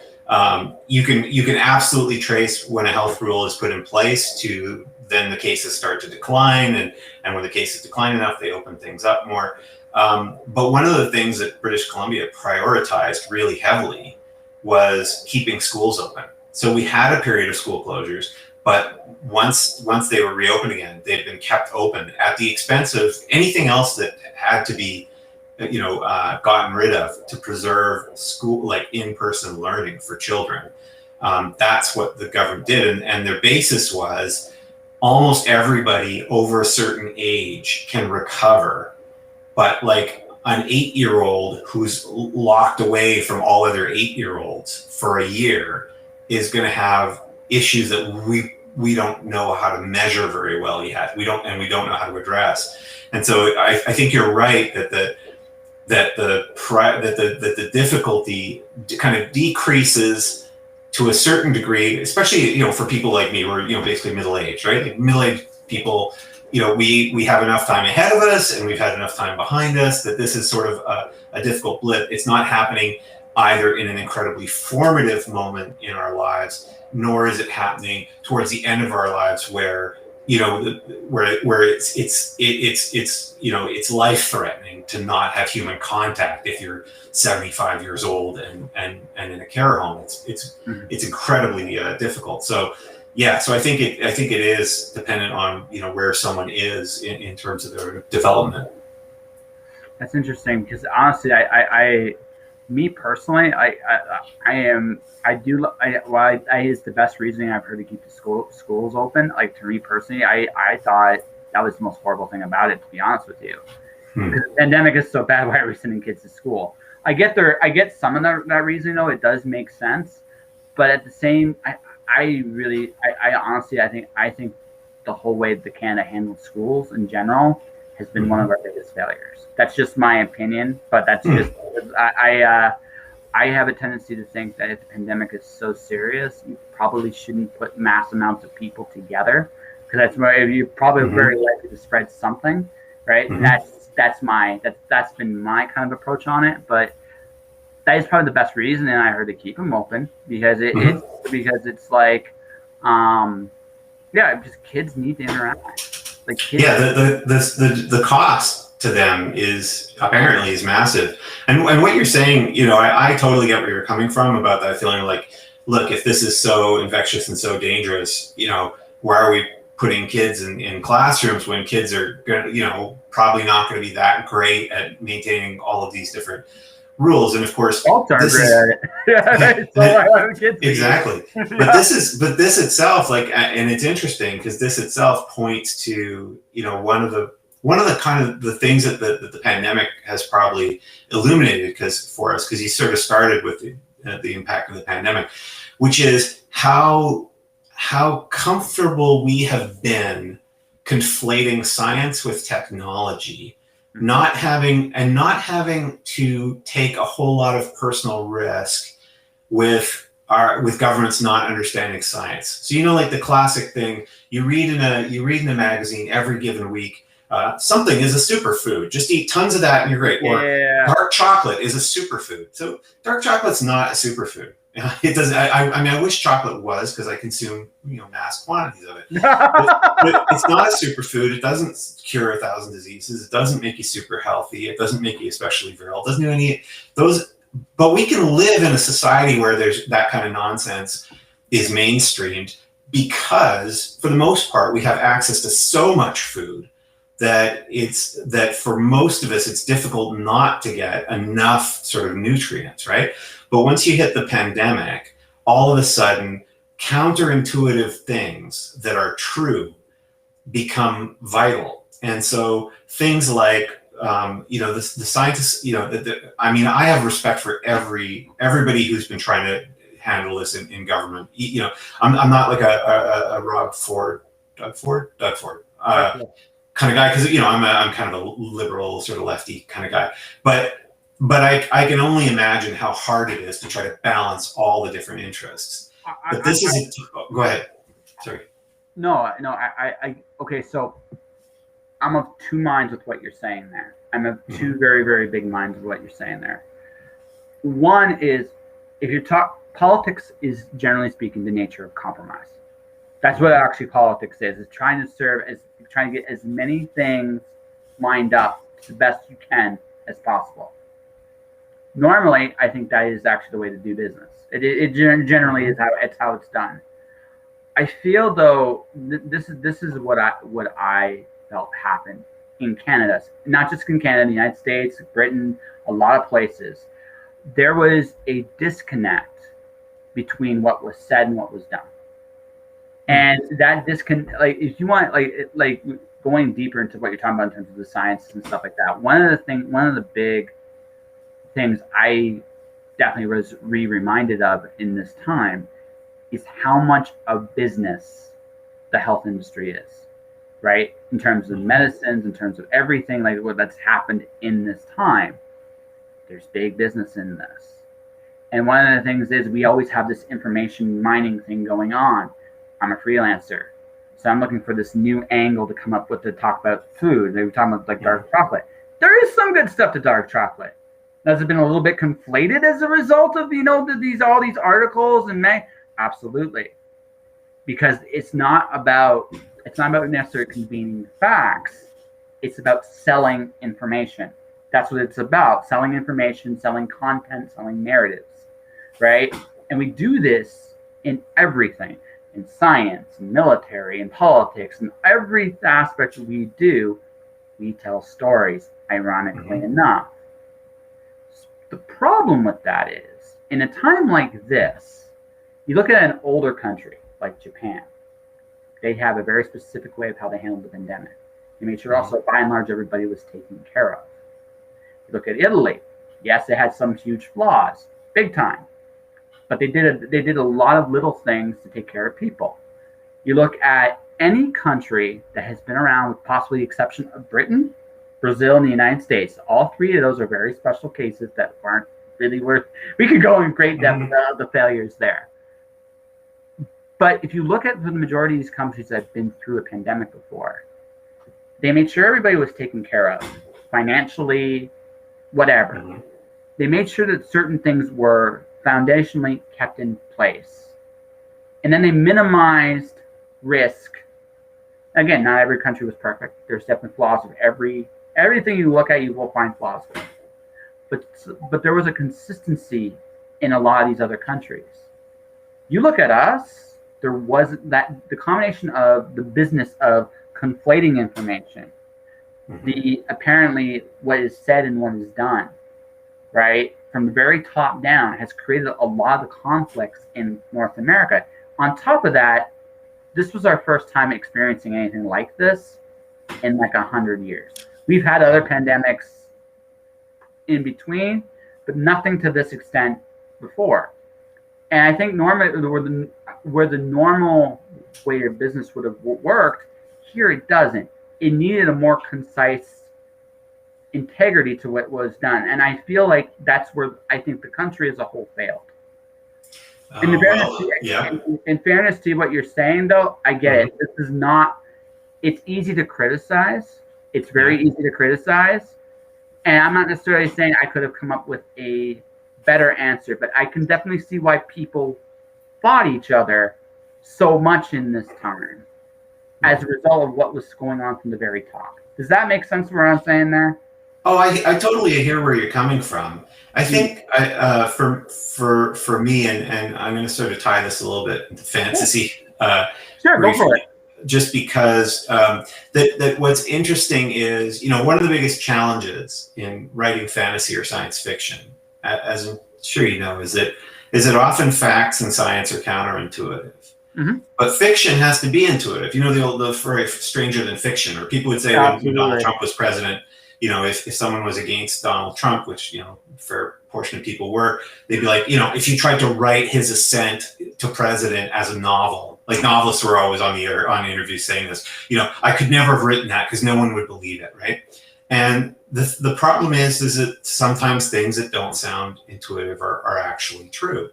[SPEAKER 2] you can absolutely trace when a health rule is put in place to then the cases start to decline. And when the cases decline enough, they open things up more. But one of the things that British Columbia prioritized really heavily was keeping schools open. So we had a period of school closures, but once they were reopened again, they've been kept open at the expense of anything else that had to be, gotten rid of to preserve school, like in-person learning for children. That's what the government did. And their basis was almost everybody over a certain age can recover, but like an 8-year-old who's locked away from all other 8-year-olds for a year is going to have issues that we don't know how to measure very well yet. We don't know how to address. And so I think you're right that the difficulty kind of decreases to a certain degree, especially for people like me, who are basically middle-aged, right? Like middle-aged people. We have enough time ahead of us and we've had enough time behind us that this is sort of a difficult blip. It's not happening either in an incredibly formative moment in our lives, nor is it happening towards the end of our lives where it's life-threatening to not have human contact if you're 75 years old and in a care home. It's incredibly difficult. So. Yeah, so I think it is dependent on where someone is in terms of their development.
[SPEAKER 1] That's interesting because honestly, me personally, is the best reasoning I've heard to keep the schools open. Like, to me personally, I thought that was the most horrible thing about it, to be honest with you. Because the pandemic is so bad, why are we sending kids to school? I get some of that reasoning though. It does make sense, but at the same, I honestly, I think the whole way that Canada handled schools in general has been one of our biggest failures. That's just my opinion, but that's just I have a tendency to think that if the pandemic is so serious, you probably shouldn't put mass amounts of people together, because you're probably very likely to spread something, right? That's been my kind of approach on it, but. That is probably the best reason, and I heard to keep them open because it's like, just kids need to interact. Like kids.
[SPEAKER 2] Yeah, the cost to them is massive, and what you're saying, I totally get where you're coming from about that feeling like, look, if this is so infectious and so dangerous, why are we putting kids in classrooms when kids are probably not going to be that great at maintaining all of these different rules? And of course, exactly. But this itself, like, and it's interesting because this itself points to one of the kind of the things that the pandemic has probably illuminated for us, because you sort of started with the impact of the pandemic, which is how comfortable we have been conflating science with technology, not having to take a whole lot of personal risk with governments not understanding science. So, like the classic thing you read in a magazine every given week, something is a superfood. Just eat tons of that and you're great. Or dark chocolate is a superfood. So dark chocolate's not a superfood. It doesn't. I wish chocolate was, because I consume mass quantities of it. But it's not a superfood. It doesn't cure 1,000 diseases. It doesn't make you super healthy. It doesn't make you especially virile. It doesn't do any those. But we can live in a society where there's that kind of nonsense is mainstreamed, because for the most part we have access to so much food that for most of us it's difficult not to get enough sort of nutrients, right? But once you hit the pandemic, all of a sudden counterintuitive things that are true become vital. And so things like the scientists, I have respect for everybody who's been trying to handle this in government. I'm not like a Doug Ford kind of guy, because I'm kind of a liberal sort of lefty kind of guy. But I can only imagine how hard it is to try to balance all the different interests. But this is go ahead. Sorry.
[SPEAKER 1] No. Okay, so I'm of two minds with what you're saying there. I'm of two very, very big minds with what you're saying there. One is, if you talk politics, is generally speaking the nature of compromise. That's what actually politics is trying to get as many things lined up to the best you can as possible. Normally, I think that is actually the way to do business. It generally is how it's done. I feel though this is what I felt happened in Canada, not just in Canada, the United States, Britain, a lot of places. There was a disconnect between what was said and what was done, and that disconnect, like if you want, like going deeper into what you're talking about in terms of the sciences and stuff like that. One of the big things I definitely was reminded of in this time is how much of business the health industry is, right? In terms of medicines, in terms of everything like what that's happened in this time, there's big business in this. And one of the things is we always have this information mining thing going on. I'm a freelancer, so I'm looking for this new angle to come up with to talk about food. They were talking about like dark chocolate. There is some good stuff to dark chocolate. Has it been a little bit conflated as a result of all these articles and absolutely, because it's not about necessarily convening facts. It's about selling information. That's what it's about: selling information, selling content, selling narratives, right? And we do this in everything, in science, in military, in politics, in every aspect we do. We tell stories, ironically enough. The problem with that is, in a time like this, you look at an older country like Japan. They have a very specific way of how they handled the pandemic. They made sure also, by and large, everybody was taken care of. You look at Italy. Yes, they had some huge flaws, big time, but they did a lot of little things to take care of people. You look at any country that has been around, with possibly the exception of Britain, Brazil, and the United States. All three of those are very special cases that aren't really worth. We could go in great depth about the failures there. But if you look at the majority of these countries that have been through a pandemic before, they made sure everybody was taken care of, financially, whatever. They made sure that certain things were foundationally kept in place. And then they minimized risk. Again, not every country was perfect. There's definitely flaws with everything you look at, you will find flaws with. But there was a consistency in a lot of these other countries. You look at us, there wasn't that, the combination of the business of conflating information, the apparently what is said and what is done, right, from the very top down, has created a lot of the conflicts in North America. On top of that, this was our first time experiencing anything like this in like 100 years. We've had other pandemics in between, but nothing to this extent before. And I think normally where the normal way your business would have worked, here it doesn't. It needed a more concise integrity to what was done. And I feel like that's where I think the country as a whole failed. In fairness to what you're saying, though, I get it. This is not, it's easy to criticize. It's very easy to criticize. And I'm not necessarily saying I could have come up with a better answer, but I can definitely see why people fought each other so much in this time as a result of what was going on from the very top. Does that make sense what I'm saying there?
[SPEAKER 2] Oh, I totally hear where you're coming from. I think for me, and I'm going to sort of tie this a little bit into fantasy.
[SPEAKER 1] Sure, go for it.
[SPEAKER 2] Just because that what's interesting is, one of the biggest challenges in writing fantasy or science fiction, as I'm sure you know, is that often facts and science are counterintuitive. Mm-hmm. But fiction has to be intuitive. The phrase stranger than fiction, or people would say when Donald Trump was president, if someone was against Donald Trump, which, a fair portion of people were, they'd be like, if you tried to write his ascent to president as a novel, like novelists were always on the interview saying this, I could never have written that because no one would believe it, right? And the problem is that sometimes things that don't sound intuitive are actually true.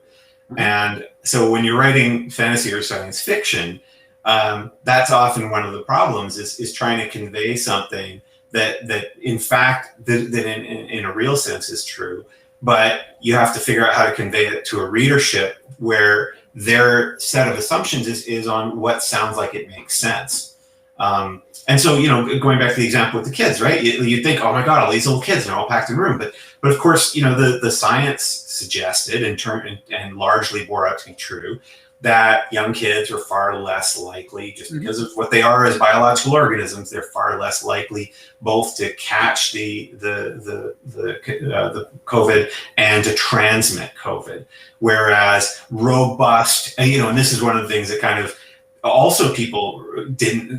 [SPEAKER 2] Mm-hmm. And so when you're writing fantasy or science fiction, that's often one of the problems is trying to convey something that in fact, that in a real sense is true, but you have to figure out how to convey it to a readership where their set of assumptions is on what sounds like it makes sense. And so, going back to the example with the kids, right? You think, oh my God, all these little kids, they're all packed in a room. But of course, the science suggested and largely bore out to be true that young kids are far less likely, just because of what they are as biological organisms, they're far less likely both to catch the COVID and to transmit COVID. Whereas robust, and this is one of the things that kind of also people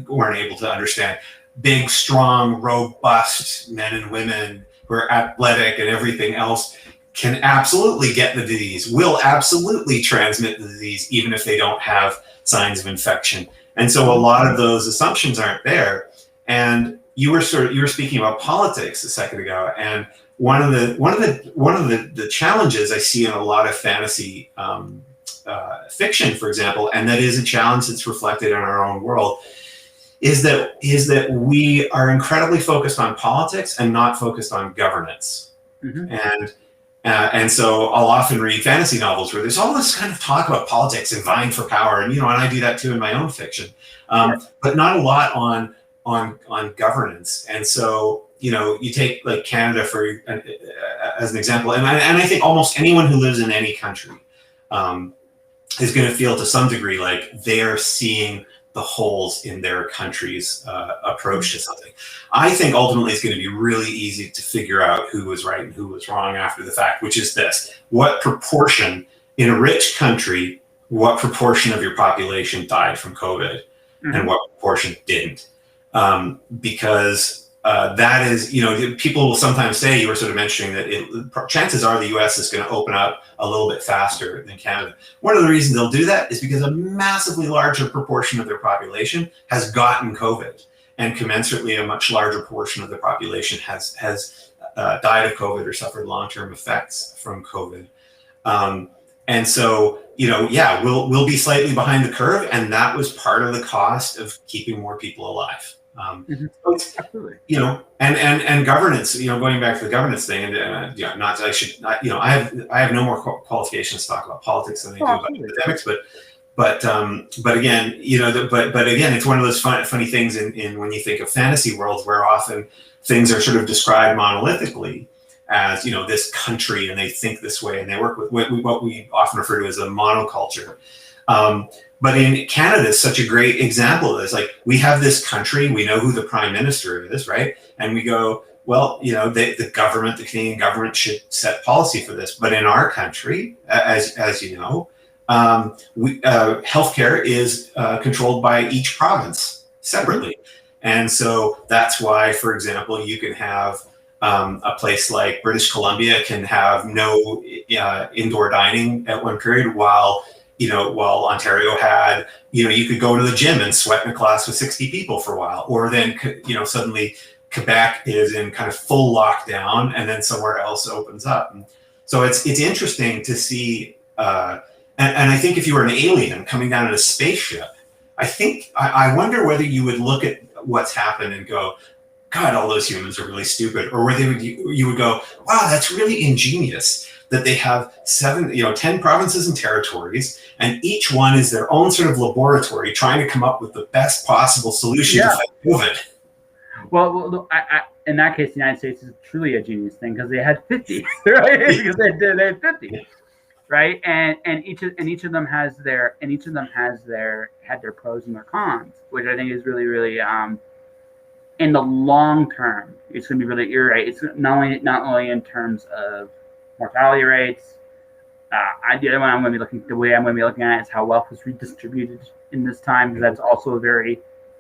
[SPEAKER 2] weren't able to understand. Big, strong, robust men and women who are athletic and everything else can absolutely get the disease, will absolutely transmit the disease, even if they don't have signs of infection. And so a lot of those assumptions aren't there. And you were speaking about politics a second ago, and one of the challenges I see in a lot of fantasy fiction, for example, and that is a challenge that's reflected in our own world, is that we are incredibly focused on politics and not focused on governance. Mm-hmm. And so I'll often read fantasy novels where there's all this kind of talk about politics and vying for power, and I do that too in my own fiction, but not a lot on governance. And so you take like Canada as an example, and I think almost anyone who lives in any country is going to feel to some degree like they're seeing the holes in their country's approach to something. I think ultimately it's going to be really easy to figure out who was right and who was wrong after the fact, which is this: what proportion in a rich country, what proportion of your population died from COVID, and what proportion didn't? Because that is, people will sometimes say, you were sort of mentioning that chances are the US is going to open up a little bit faster than Canada. One of the reasons they'll do that is because a massively larger proportion of their population has gotten COVID, and commensurately a much larger portion of the population has died of COVID or suffered long-term effects from COVID. And so, we'll be slightly behind the curve, and that was part of the cost of keeping more people alive.
[SPEAKER 1] Absolutely.
[SPEAKER 2] And governance, going back to the governance thing, and I have no more qualifications to talk about politics than I do about academics, but again, again, it's one of those funny things in when you think of fantasy worlds where often things are sort of described monolithically as, this country, and they think this way, and they work with what we often refer to as a monoculture. But in Canada is such a great example of this. Like, we have this country, we know who the prime minister is, right? And we go, well, the government, the Canadian government should set policy for this. But in our country, as you know, healthcare is controlled by each province separately. And so that's why, for example, you can have a place like British Columbia can have no indoor dining at one period, while Ontario had, you could go to the gym and sweat in a class with 60 people for a while, or then, suddenly Quebec is in kind of full lockdown, and then somewhere else opens up. And so it's interesting to see, and I think if you were an alien coming down in a spaceship, I wonder whether you would look at what's happened and go, God, all those humans are really stupid, or whether you would go, wow, that's really ingenious that they have 10 provinces and territories, and each one is their own sort of laboratory trying to come up with the best possible solution to fight COVID.
[SPEAKER 1] Well, in that case, the United States is truly a genius thing because they had 50, right? Because they had 50, right? And each of them had their pros and their cons, which I think is really, really in the long term, it's going to be really, you're right. It's not only in terms of mortality rates. The other one the way I'm going to be looking at it is how wealth was redistributed in this time, because that's also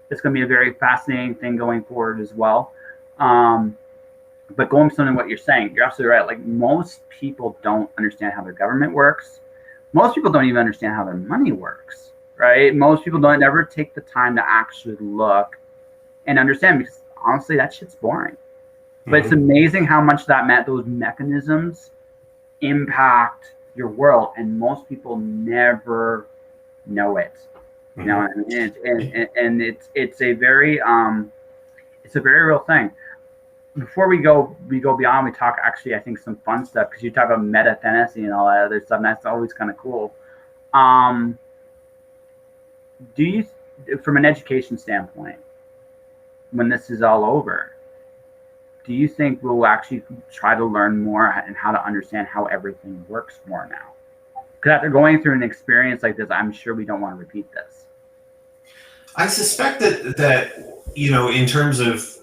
[SPEAKER 1] it's going to be a very fascinating thing going forward as well. But going to something what you're saying, you're absolutely right. Like, most people don't understand how their government works. Most people don't even understand how their money works, right? Most people don't ever take the time to actually look and understand, because honestly, that shit's boring. But it's amazing how much those mechanisms impact your world, and most people never know it. You know, and it's a very real thing. Before we go beyond, we talk actually, I think, some fun stuff, because you talk about meta fantasy and all that other stuff, and that's always kind of cool. Do you, from an education standpoint, when this is all over, do you think we'll actually try to learn more and how to understand how everything works more now? Because after going through an experience like this, I'm sure we don't want to repeat this.
[SPEAKER 2] I suspect that in terms of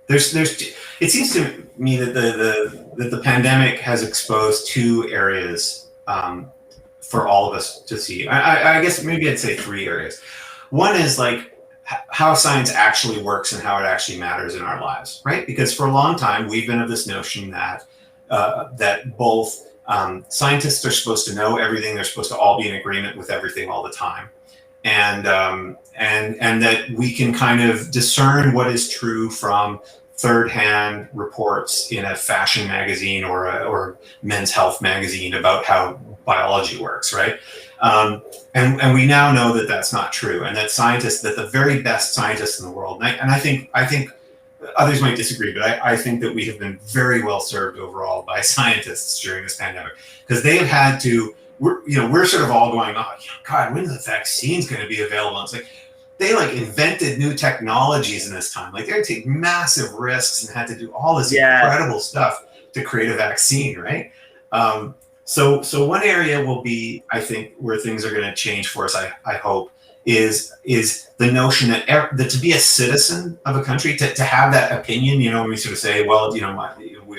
[SPEAKER 2] there's it seems to me that the pandemic has exposed two areas for all of us to see. I guess maybe I'd say three areas. One is like how science actually works and how it actually matters in our lives, right? Because for a long time, we've been of this notion that both scientists are supposed to know everything, they're supposed to all be in agreement with everything all the time, and that we can kind of discern what is true from third-hand reports in a fashion magazine or men's health magazine about how biology works, right? And we now know that that's not true, and that the very best scientists in the world, and I think others might disagree, but I think that we have been very well served overall by scientists during this pandemic, because they have had to. We're sort of all going, oh God, when is the vaccine's going to be available? It's like they invented new technologies in this time. Like, they had to take massive risks and had to do all this incredible stuff to create a vaccine, right? So one area will be, I think, where things are going to change for us, I hope, is the notion that to be a citizen of a country, to have that opinion, we sort of say, well, we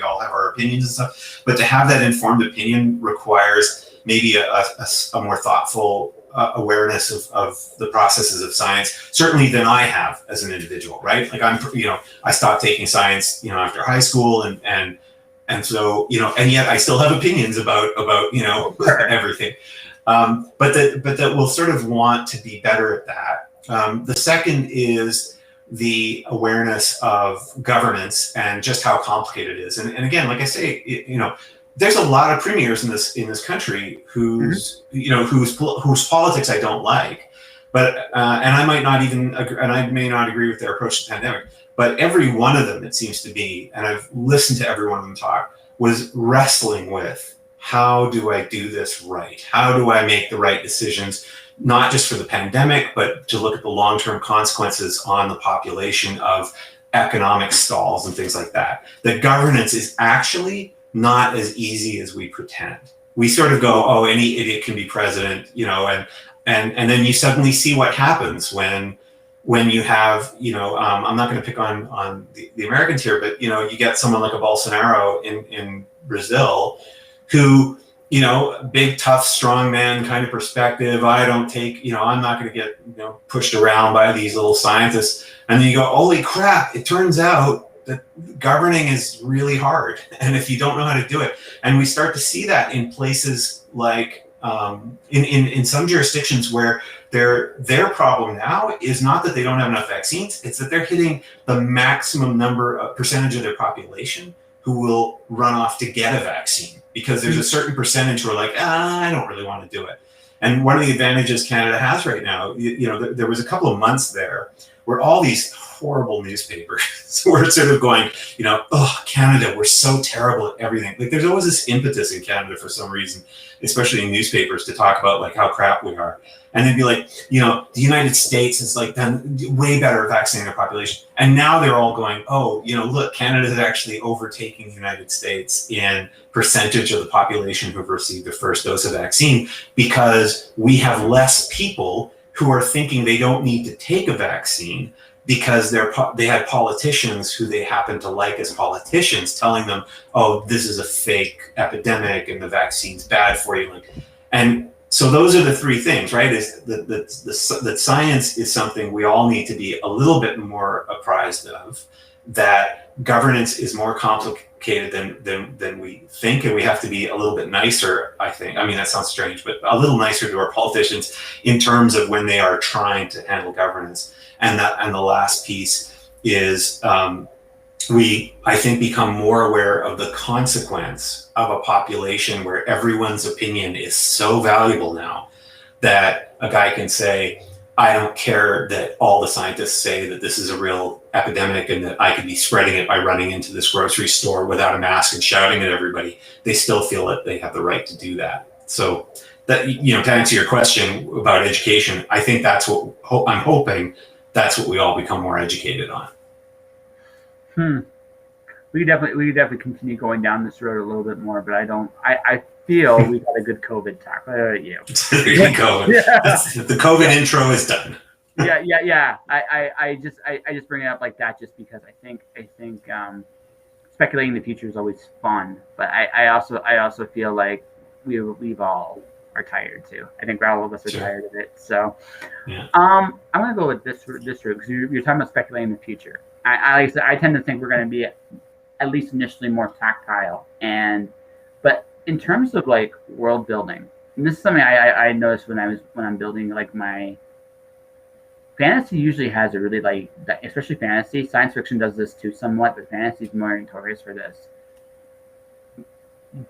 [SPEAKER 2] all have our opinions and stuff, but to have that informed opinion requires maybe a more thoughtful awareness of the processes of science, certainly than I have as an individual, right? Like, I stopped taking science, after high school, and so, and yet I still have opinions about everything. But that we'll sort of want to be better at that. The second is the awareness of governance and just how complicated it is. And again, like I say, there's a lot of premiers in this country whose politics I don't like, but and I might not even agree, and I may not agree with their approach to the pandemic. But every one of them, it seems to be, and I've listened to every one of them talk, was wrestling with, how do I do this right? How do I make the right decisions, not just for the pandemic, but to look at the long-term consequences on the population of economic stalls and things like that. The governance is actually not as easy as we pretend. We sort of go, oh, any idiot can be president, and then you suddenly see what happens when you have, I'm not going to pick on the Americans here, but, you get someone like a Bolsonaro in Brazil who, big, tough, strong man kind of perspective. I don't take, I'm not going to get, pushed around by these little scientists. And then you go, holy crap, it turns out that governing is really hard, and if you don't know how to do it, and we start to see that in places like in some jurisdictions where their problem now is not that they don't have enough vaccines, it's that they're hitting the maximum percentage of their population who will run off to get a vaccine, because there's a certain percentage who are like, I don't really want to do it. And one of the advantages Canada has right now, there was a couple of months there where all these horrible newspapers were sort of going, oh, Canada, we're so terrible at everything. Like, there's always this impetus in Canada for some reason, especially in newspapers, to talk about like how crap we are. And they'd be like, the United States has like done way better at vaccinating their population. And now they're all going, oh, look, Canada is actually overtaking the United States in percentage of the population who've received their first dose of vaccine, because we have less people who are thinking they don't need to take a vaccine because they had politicians who they happen to like as politicians telling them, oh, this is a fake epidemic and the vaccine's bad for you. And so those are the three things, right? Is that science is something we all need to be a little bit more apprised of, that governance is more complicated than we think, and we have to be a little bit nicer, I think. I mean, that sounds strange, but a little nicer to our politicians in terms of when they are trying to handle governance. And the last piece is we, I think, become more aware of the consequence of a population where everyone's opinion is so valuable now that a guy can say, I don't care that all the scientists say that this is a real epidemic and that I could be spreading it by running into this grocery store without a mask and shouting at everybody. They still feel that they have the right to do that. So that, to answer your question about education, I think that's what I'm hoping. That's what we all become more educated on.
[SPEAKER 1] We definitely continue going down this road a little bit more, but I feel we got a good COVID talk.
[SPEAKER 2] COVID. Yeah. The COVID intro is done.
[SPEAKER 1] Yeah. I just bring it up like that just because I think speculating the future is always fun, but I also feel like we've all are tired too. I think all of us are tired of it. So, yeah. I'm gonna go with this route because you're talking about speculating the future. I tend to think we're going to be at least initially more tactile, but in terms of like world building, and this is something I noticed when I'm building like my fantasy usually has a really like, especially fantasy. Science fiction does this too somewhat, but fantasy is more notorious for this.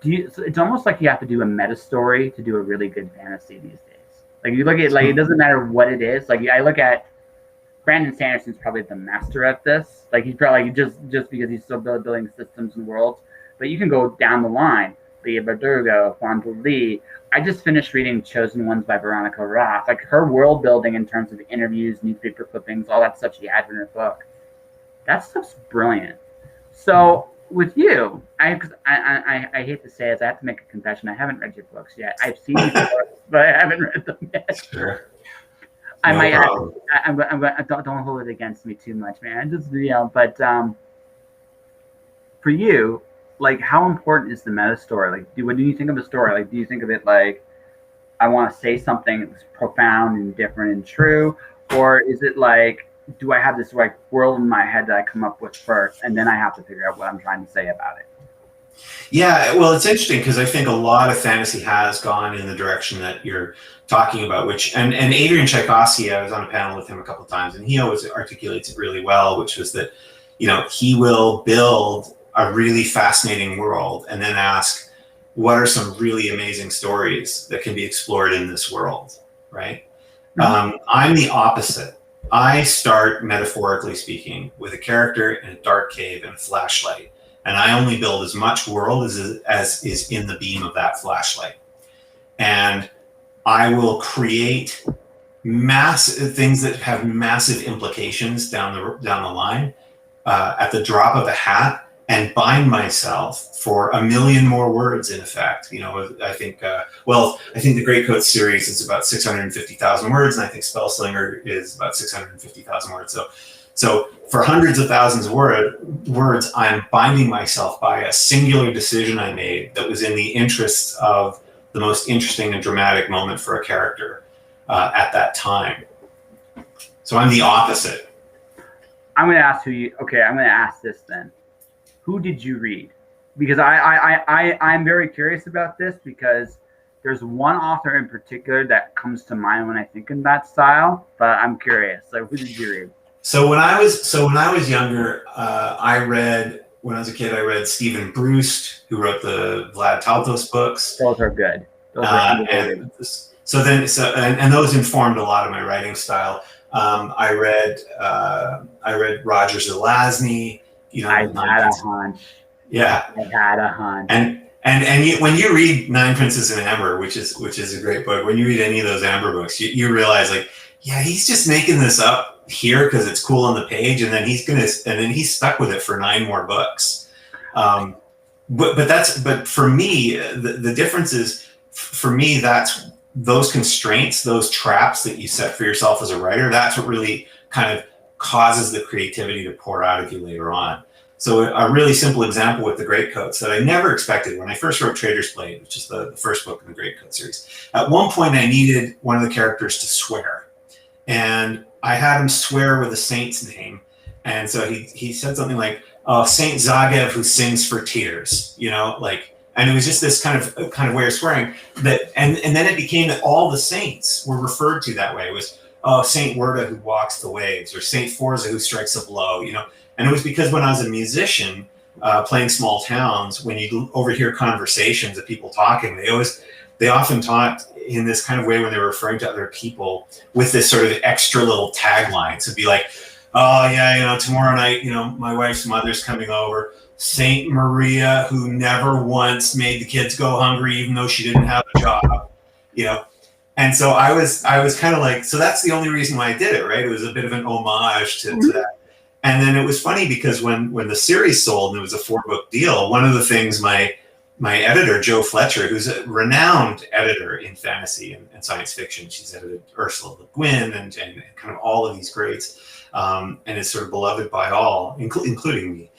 [SPEAKER 1] It's almost like you have to do a meta story to do a really good fantasy these days. Like you look at like it doesn't matter what it is. Like I look at Brandon Sanderson's probably the master at this. Like he's probably just because he's still building systems and worlds. But you can go down the line. Leah Bardugo, Fonda Lee. I just finished reading Chosen Ones by Veronica Roth. Like her world building in terms of interviews, newspaper clippings, all that stuff she had in her book. That stuff's brilliant. So with you, I hate to say it, I have to make a confession. I haven't read your books yet. I've seen your books, but I haven't read them yet.
[SPEAKER 2] Sure.
[SPEAKER 1] Don't hold it against me too much, man. Just but for you, like, how important is the meta story? Like, when do you think of a story? Like, do you think of it like, I want to say something that's profound and different and true, or is it like, do I have this like world in my head that I come up with first, and then I have to figure out what I'm trying to say about it?
[SPEAKER 2] Yeah, well, it's interesting because I think a lot of fantasy has gone in the direction that you're talking about, which and Adrian Tchaikovsky, I was on a panel with him a couple of times, and he always articulates it really well, which was that, he will build a really fascinating world and then ask, what are some really amazing stories that can be explored in this world, right? Mm-hmm. I'm the opposite. I start, metaphorically speaking, with a character in a dark cave and a flashlight. And I only build as much world as is in the beam of that flashlight. And I will create massive things that have massive implications down the line at the drop of a hat, and bind myself for 1 million more words, in effect. I think the Great Coat series is about 650,000 words, and I think Spellslinger is about 650,000 words. So for hundreds of thousands of words, I'm binding myself by a singular decision I made that was in the interest of the most interesting and dramatic moment for a character at that time. So I'm the opposite.
[SPEAKER 1] I'm going to ask I'm going to ask this then. Who did you read? Because I'm very curious about this because there's one author in particular that comes to mind when I think in that style, but I'm curious. So who did you read?
[SPEAKER 2] So when I was younger, when I was a kid, I read Stephen Bruce, who wrote the Vlad Taltos books.
[SPEAKER 1] Those are good. Those are underrated.
[SPEAKER 2] And those informed a lot of my writing style. I read Roger Zelazny.
[SPEAKER 1] I had a hunch.
[SPEAKER 2] Yeah,
[SPEAKER 1] I had a hunch.
[SPEAKER 2] And when you read Nine Princes in Amber, which is a great book, when you read any of those Amber books, you realize like, yeah, he's just making this up here because it's cool on the page, and then he's stuck with it for 9 more books. But for me, the difference is, for me, that's those constraints, those traps that you set for yourself as a writer. That's what really kind of causes the creativity to pour out of you later on. So a really simple example with the Greatcoats that I never expected when I first wrote Trader's Blade, which is the first book in the Greatcoat series. At one point, I needed one of the characters to swear, and I had him swear with a saint's name. And so he said something like, "Oh, Saint Zagev who sings for tears," and it was just this kind of way of swearing that, and then it became that all the saints were referred to that way. It was, oh, Saint Werda who walks the waves, or Saint Forza who strikes a blow, And it was because when I was a musician playing small towns, when you overhear conversations of people talking, they often talked in this kind of way when they were referring to other people with this sort of extra little tagline. So it'd be like, oh yeah, tomorrow night, my wife's mother's coming over. Saint Maria, who never once made the kids go hungry, even though she didn't have a job, And so I was kind of like, so that's the only reason why I did it, right? It was a bit of an homage to that. And then it was funny because when the series sold and it was a 4-book deal, one of the things my editor, Joe Fletcher, who's a renowned editor in fantasy and science fiction, she's edited Ursula Le Guin and kind of all of these greats, and is sort of beloved by all, including me.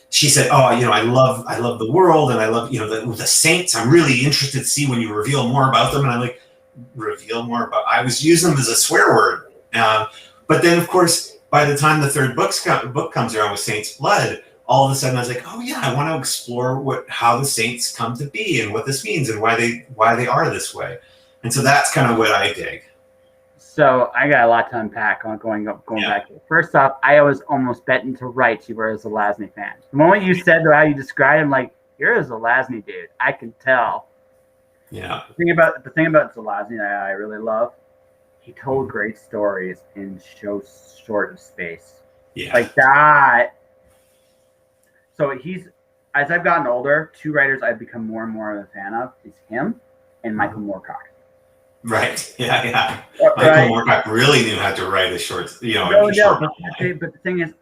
[SPEAKER 2] She said, "Oh, I love the world, and I love the saints. I'm really interested to see when you reveal more about them." And I'm like, reveal more about? I was using them as a swear word. But then, of course, by the time the 3rd book comes around with Saint's Blood, all of a sudden I was like, oh yeah, I want to explore how the saints come to be and what this means and why they are this way. And so that's kind of what I dig.
[SPEAKER 1] So I got a lot to unpack on going back. First off, I was almost betting to write you were a Zelazny fan. The moment you said how you described him, like, you're a Zelazny dude. I can tell.
[SPEAKER 2] Yeah.
[SPEAKER 1] The thing about Zelazny that I really love, he told great stories in so short of space.
[SPEAKER 2] Yeah.
[SPEAKER 1] Like that. So as I've gotten older, 2 writers I've become more and more of a fan of is him and Michael Moorcock.
[SPEAKER 2] Right. Yeah. Michael Moorcock really knew how to write a short,
[SPEAKER 1] But the thing is,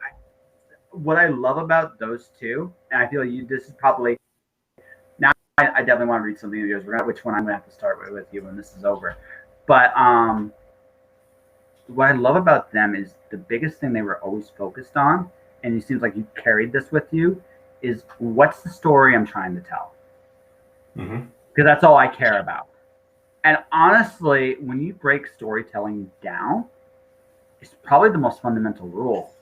[SPEAKER 1] what I love about those 2, and I feel this is probably, now I definitely want to read something of yours, which one I'm going to have to start with you when this is over. But what I love about them is the biggest thing they were always focused on, and it seems like you carried this with you, is what's the story I'm trying to tell? Because that's all I care about. And honestly, when you break storytelling down, it's probably the most fundamental rule.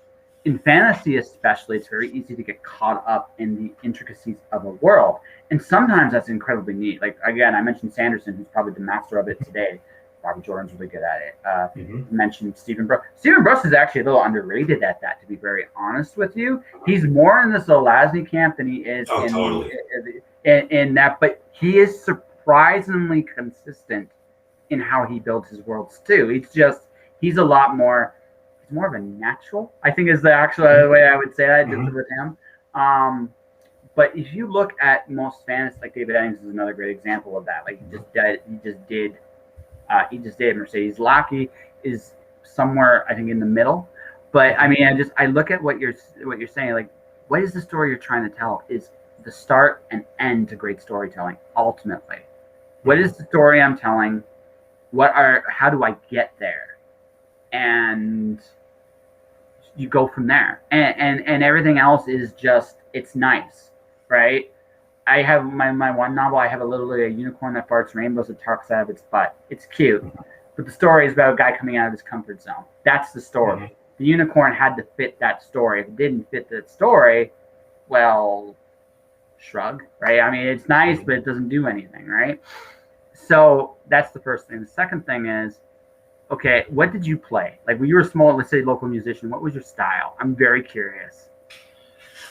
[SPEAKER 1] In fantasy especially, it's very easy to get caught up in the intricacies of a world. And sometimes that's incredibly neat. Like, again, I mentioned Sanderson, who's probably the master of it today. Robert Jordan's really good at it. Mentioned Stephen Brooks. Stephen Brooks is actually a little underrated at that, to be very honest with you. He's more in the Zelazny camp than he is in that, but he is surprisingly consistent in how he builds his worlds too. He's a lot more, he's more of a natural, I think is the actual way I would say that with him. But if you look at most fantasy, like David Eddings is another great example of that. Like he just did. Mercedes Lackey is somewhere, I think, in the middle. But I mean, I look at what you're saying. Like, what is the story you're trying to tell? Is the start and end to great storytelling. Ultimately, what is the story I'm telling? How do I get there? And you go from there. And everything else is just, it's nice, right? I have my one novel. I have a unicorn that farts rainbows that talks out of its butt. It's cute, but the story is about a guy coming out of his comfort zone. That's the story. the unicorn had to fit that story. If it didn't fit that story, well, shrug, right? I mean, it's nice, but it doesn't do anything, right? So that's the first thing. The second thing is, okay, what did you play? Like when you were small, let's say local musician, what was your style? I'm very curious.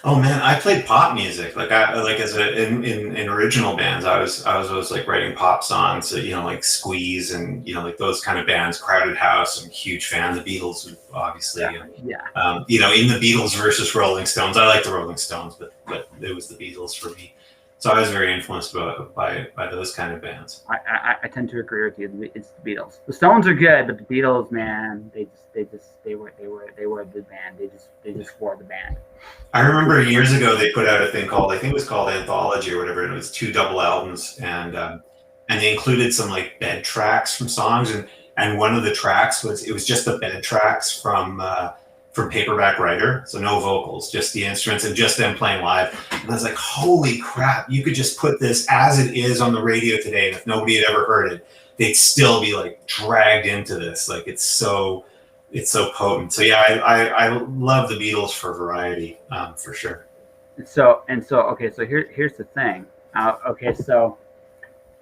[SPEAKER 2] Oh man, I played pop music. Like in original bands, I was always like writing pop songs. So, like Squeeze and like those kind of bands. Crowded House. I'm a huge fan. The Beatles, obviously.
[SPEAKER 1] Yeah.
[SPEAKER 2] In the Beatles versus Rolling Stones, I like the Rolling Stones, but it was the Beatles for me. So I was very influenced by those kind of bands.
[SPEAKER 1] I tend to agree with you. It's the Beatles. The Stones are good, but the Beatles, man, they were the band. They just were the band.
[SPEAKER 2] I remember years ago they put out a thing called, I think it was called Anthology or whatever, and it was 2 double albums, and they included some like bed tracks from songs, and one of the tracks was just the bed tracks from Paperback Writer, so no vocals, just the instruments and just them playing live. And I was like, holy crap, you could just put this as it is on the radio today, and if nobody had ever heard it, they'd still be like dragged into this. Like it's so potent. So yeah, I love the Beatles for variety, for sure.
[SPEAKER 1] So okay, so here's the thing. Okay, so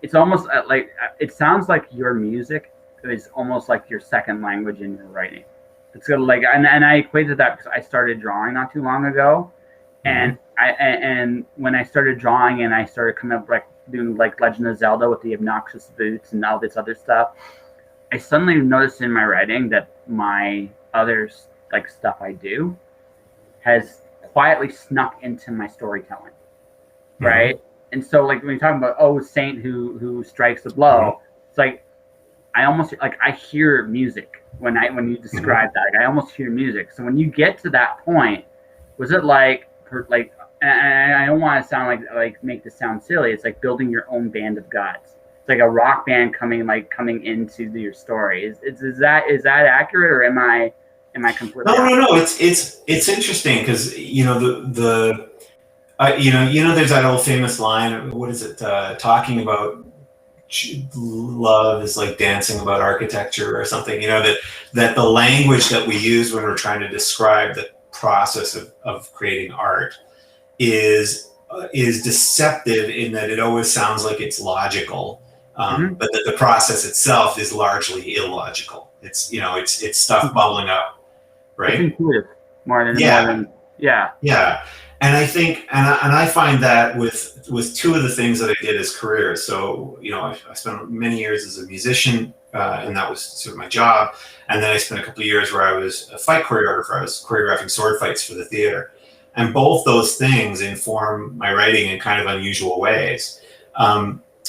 [SPEAKER 1] it's almost like it sounds like your music is almost like your second language in your writing. It's good, like, and I equated that because I started drawing not too long ago, and and when I started drawing and I started coming up like doing like Legend of Zelda with the obnoxious boots and all this other stuff, I suddenly noticed in my writing that my other like stuff I do has quietly snuck into my storytelling, right? And so like when you're talking about saint who strikes the blow, it's like I almost like I hear music when you describe that. Like, I almost hear music. So when you get to that point, was it like and I don't want to sound like make this sound silly. It's like building your own band of gods. It's like a rock band coming into your story. Is that accurate, or am I completely?
[SPEAKER 2] No. It's interesting because there's that old famous line. What is it? Talking about love is like dancing about architecture or something. That the language that we use when we're trying to describe the process of creating art is deceptive in that it always sounds like it's logical, but that the process itself is largely illogical. It's it's stuff bubbling up, right? It's
[SPEAKER 1] intuitive more than
[SPEAKER 2] yeah. And I think, and I find that with 2 of the things that I did as careers. So, I spent many years as a musician, and that was sort of my job. And then I spent a couple of years where I was a fight choreographer. I was choreographing sword fights for the theater. And both those things inform my writing in kind of unusual ways.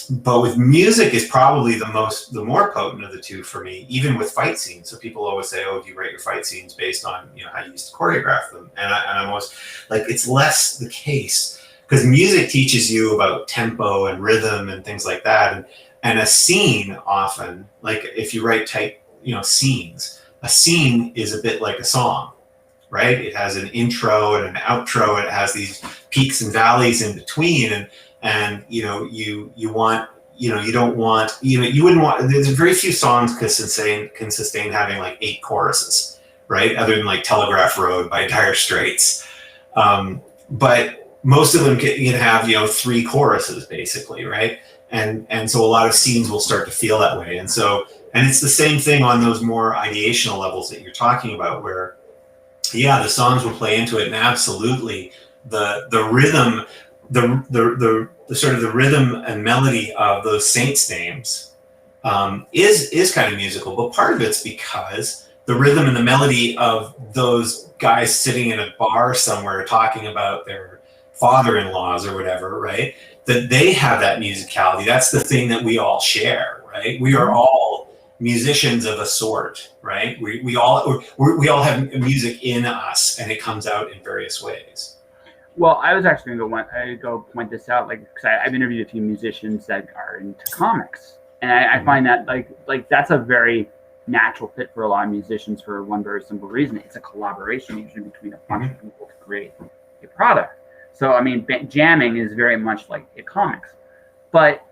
[SPEAKER 2] But with music is probably the more potent of the 2 for me, even with fight scenes. So people always say, "Oh, do you write your fight scenes based on how you used to choreograph them?" And I'm always like, it's less the case because music teaches you about tempo and rhythm and things like that. And a scene often, like if you write type scenes, a scene is a bit like a song, right? It has an intro and an outro. And it has these peaks and valleys in between, and you don't want, you wouldn't want, there's very few songs can sustain having like 8 choruses, right? Other than like Telegraph Road by Dire Straits. But most of them can have, 3 choruses basically, right? And so a lot of scenes will start to feel that way. And it's the same thing on those more ideational levels that you're talking about where, the songs will play into it, and absolutely the rhythm, the sort of the rhythm and melody of those saints' names is kind of musical, but part of it's because the rhythm and the melody of those guys sitting in a bar somewhere talking about their father-in-laws or whatever, right? That they have that musicality. That's the thing that we all share, right? We are all musicians of a sort, right? We all have music in us, and it comes out in various ways.
[SPEAKER 1] Well, I was actually going to go point this out, like, because I've interviewed a few musicians that are into comics, and I find that like that's a very natural fit for a lot of musicians for one very simple reason. It's a collaboration usually between a bunch of people to create a product. So I mean, jamming is very much like a comics, but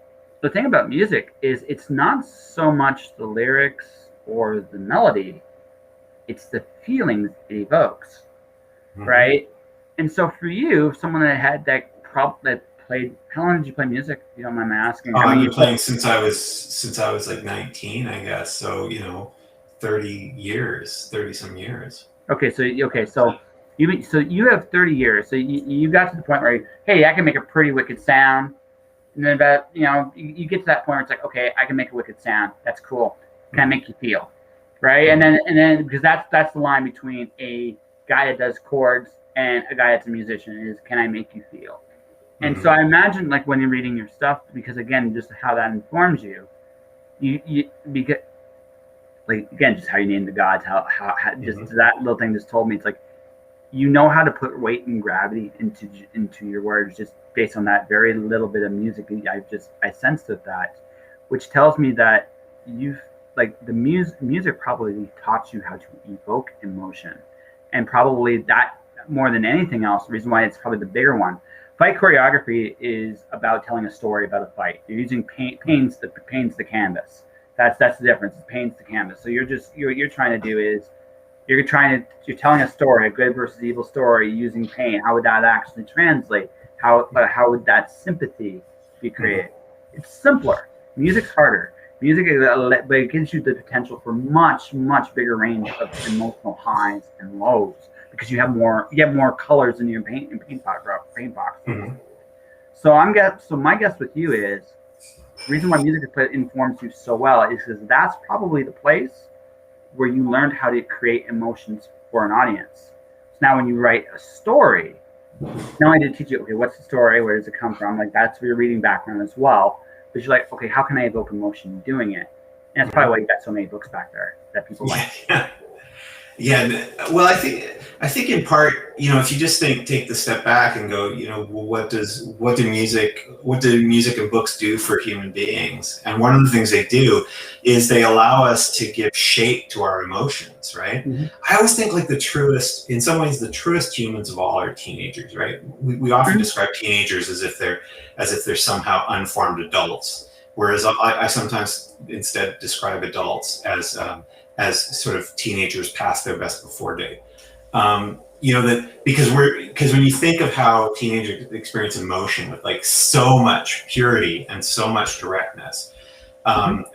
[SPEAKER 1] the thing about music is it's not so much the lyrics or the melody. it's the feelings it evokes, right? And so for you, someone that had that played, how long did you play music? If you don't mind me asking.
[SPEAKER 2] Oh, I've been playing since I was like 19, I guess. So 30 some years.
[SPEAKER 1] Okay, so you have 30 years. So you got to the point where, hey, I can make a pretty wicked sound. And then about, you get to that point where it's like, okay, I can make a wicked sound. That's cool. Can I make you feel? Right? And then because that's the line between a guy that does chords and a guy that's a musician is, can I make you feel? And so I imagine, like, when you're reading your stuff, because again, just how that informs you, because, like, again, just how you name the gods, how just that little thing just told me, it's like, how to put weight and gravity into your words just based on that very little bit of music. I sensed that, which tells me that the music probably taught you how to evoke emotion, and probably that more than anything else, the reason why it's probably the bigger one. Fight choreography is about telling a story about a fight. You're using paints the canvas. That's the difference. It paints the canvas. So you're trying to do is you're telling a story, a good versus evil story using paint. How would that actually translate? How would that sympathy be created? It's simpler. Music's harder. Music but it gives you the potential for much bigger range of emotional highs and lows, because you have more colors in your paint box. So my guess with you is the reason why music informs you so well is because that's probably the place where you learned how to create emotions for an audience. So now when you write a story, not only did it teach you, okay, what's the story? Where does it come from? Like, that's your reading background as well. But you're like, okay, how can I evoke emotion doing it? And that's probably why you got so many books back there that people like.
[SPEAKER 2] Yeah. Well, I think in part, if you just take the step back and go, well, what do music and books do for human beings? And one of the things they do is they allow us to give shape to our emotions, right? I always think like in some ways, the truest humans of all are teenagers, right? We often describe teenagers as if they're somehow unformed adults, whereas I sometimes instead describe adults as sort of teenagers past their best before date. Because when you think of how teenagers experience emotion with like so much purity and so much directness, and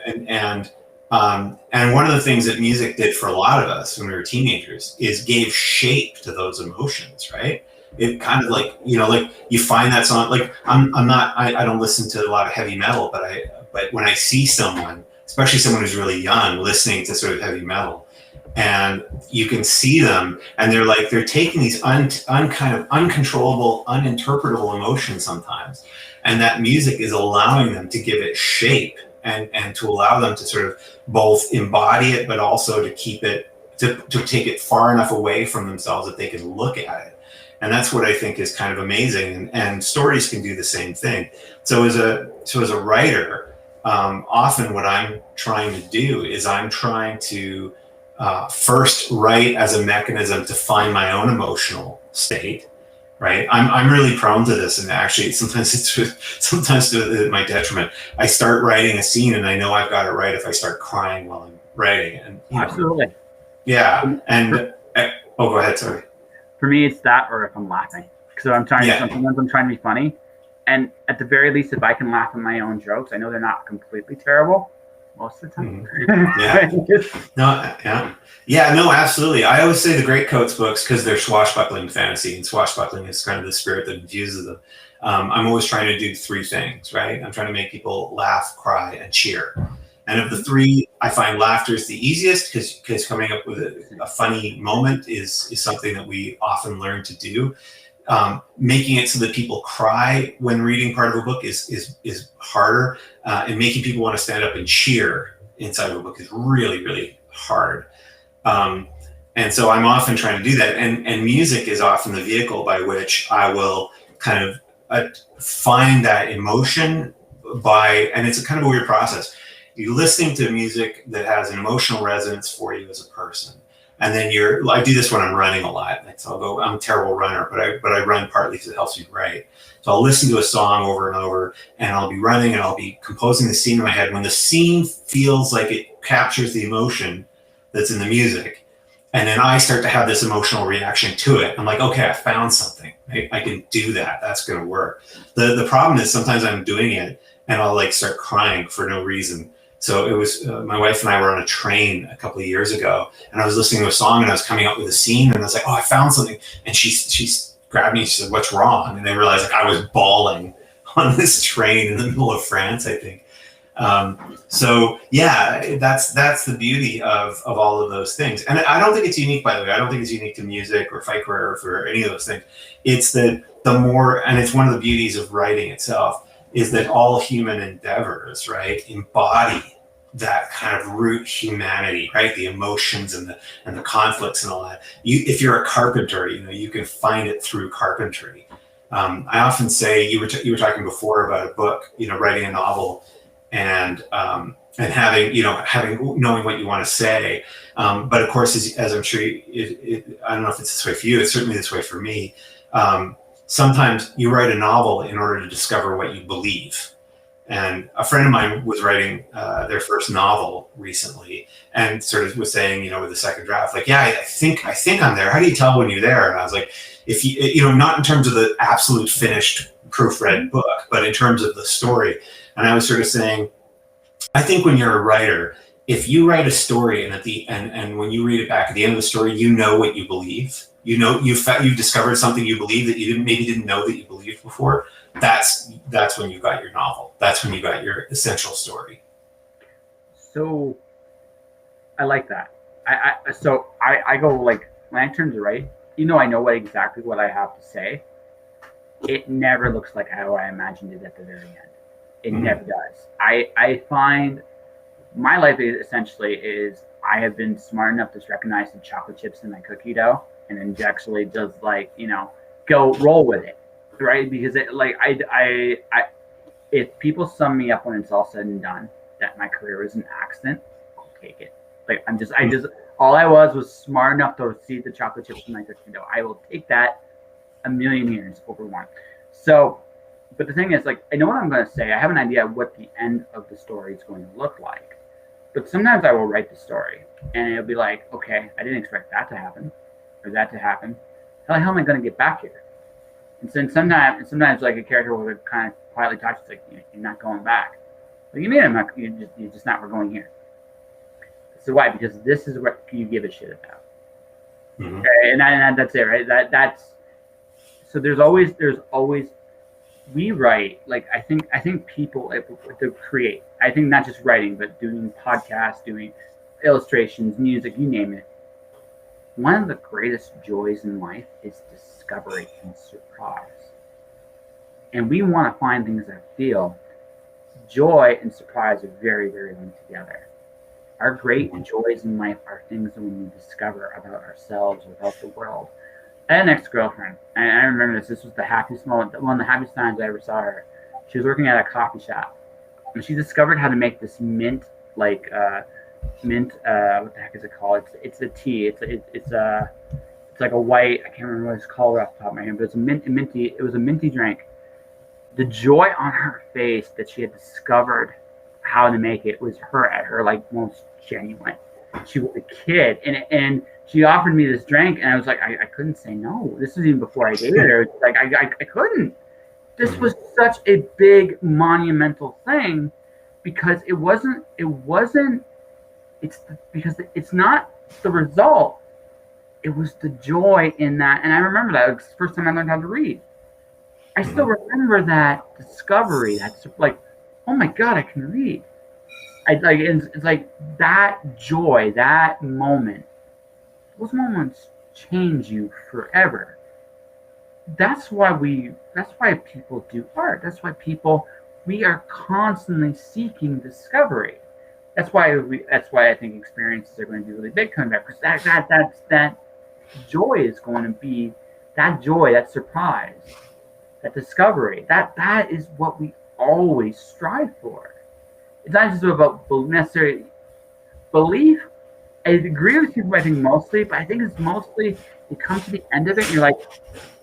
[SPEAKER 2] one of the things that music did for a lot of us when we were teenagers is gave shape to those emotions, right? It kind of like you find that song, like I don't listen to a lot of heavy metal, but when I see someone, especially someone who's really young, listening to sort of heavy metal, and you can see them, and they're taking these kind of uncontrollable, uninterpretable emotions sometimes, and that music is allowing them to give it shape and to allow them to sort of both embody it, but also to keep it to take it far enough away from themselves that they can look at it. And that's what I think is kind of amazing. And stories can do the same thing. So as a writer, often what I'm trying to do is I'm trying to first write as a mechanism to find my own emotional state, right? I'm really prone to this, and actually sometimes to my detriment. I start writing a scene and I know I've got it right if I start crying while I'm writing. And
[SPEAKER 1] absolutely.
[SPEAKER 2] Yeah. And go ahead, sorry.
[SPEAKER 1] For me, it's that, or if I'm laughing. So sometimes I'm trying to be funny. And at the very least, if I can laugh at my own jokes, I know they're not completely terrible most of the time.
[SPEAKER 2] No, absolutely. I always say the Greatcoats books because they're swashbuckling fantasy, and swashbuckling is kind of the spirit that infuses them. I'm always trying to do three things, right? I'm trying to make people laugh, cry, and cheer. And of the three, I find laughter is the easiest because coming up with a funny moment is something that we often learn to do. Making it so that people cry when reading part of a book is harder, and making people want to stand up and cheer inside of a book is really, really hard. And so I'm often trying to do that, and music is often the vehicle by which I will kind of find that emotion and it's a kind of a weird process. You're listening to music that has an emotional resonance for you as a person. And then I do this when I'm running a lot. So I'm a terrible runner, but I run partly because it helps me write. So I'll listen to a song over and over, and I'll be running and I'll be composing the scene in my head. When the scene feels like it captures the emotion that's in the music, And then I start to have this emotional reaction to it. I'm like, okay, I found something. I can do that. That's going to work. The problem is sometimes I'm doing it and I'll like start crying for no reason. So it was my wife and I were on a train a couple of years ago, and I was listening to a song and I was coming up with a scene, and I was like, oh, I found something. And she grabbed me and she said, what's wrong? And I realized like I was bawling on this train in the middle of France, I think. So yeah, that's the beauty of all of those things. And I don't think it's unique, by the way. I don't think it's unique to music or fight choreography or any of those things. It's that the more, and it's one of the beauties of writing itself, is that all human endeavors, right, embody that kind of root humanity, right? The emotions and the conflicts and all that. If you're a carpenter, you can find it through carpentry. I often say, you were talking before about a book, writing a novel, and having knowing what you want to say, but of course, as I'm sure I don't know if it's this way for you, it's certainly this way for me. Sometimes you write a novel in order to discover what you believe. And a friend of mine was writing their first novel recently, and sort of was saying, with the second draft, like, yeah, I think I'm there. How do you tell when you're there? And I was like, if you, not in terms of the absolute finished proofread book, but in terms of the story. And I was sort of saying, I think when you're a writer, if you write a story and when you read it back at the end of the story, you know what you believe. You've discovered something you believe that you didn't know that you believed before. That's when you got your novel. That's when you got your essential story.
[SPEAKER 1] So I like that. I go, like, when I turn to write, I know exactly what I have to say. It never looks like how I imagined it at the very end. It never does. I find my life essentially is I have been smart enough to recognize the chocolate chips in my cookie dough, and then actually just go roll with it, right? Because if people sum me up when it's all said and done that my career was an accident, I'll take it. Like all I was smart enough to see the chocolate chips in my cookie dough. I will take that a million years over one. So. But the thing is, I know what I'm going to say. I have an idea of what the end of the story is going to look like. But sometimes I will write the story, and it'll be like, okay, I didn't expect that to happen, or that to happen. How the hell am I going to get back here? And then sometimes like a character will kind of quietly talk to you, like, you're not going back. What do you mean you're just not, we're going here? So why? Because this is what you give a shit about. Mm-hmm. Okay, and that's it, right? That's so there's always we write, I think people to create. I think not just writing, but doing podcasts, doing illustrations, music, you name it. One of the greatest joys in life is discovery and surprise. And we want to find things that feel joy and surprise are very, very linked together. Our great joys in life are things that we discover about ourselves, about the world. I had an ex-girlfriend, and I remember this was the happiest moment, one of the happiest times I ever saw her. She was working at a coffee shop, and she discovered how to make this mint, what the heck is it called? It's a tea. It's like a white, I can't remember what it's called off the top of my head, but it was a minty drink. The joy on her face that she had discovered how to make it was her at her most genuine. She was a kid, and she offered me this drink, and I was like, I couldn't say no. This was even before I dated her. I couldn't. This was such a big monumental thing because it's not the result. It was the joy in that. And I remember that. It was the first time I learned how to read. I still remember that discovery. That's oh my God, I can read. It's like that joy, that moment. Those moments change you forever. That's why people do art. That's why we are constantly seeking discovery. That's why I think experiences are going to be really big coming back, because that joy is going to be that joy, that surprise, that discovery. That is what we always strive for. It's not just about necessarily belief. I agree with you, I think, mostly, but I think it's mostly you come to the end of it and you're like,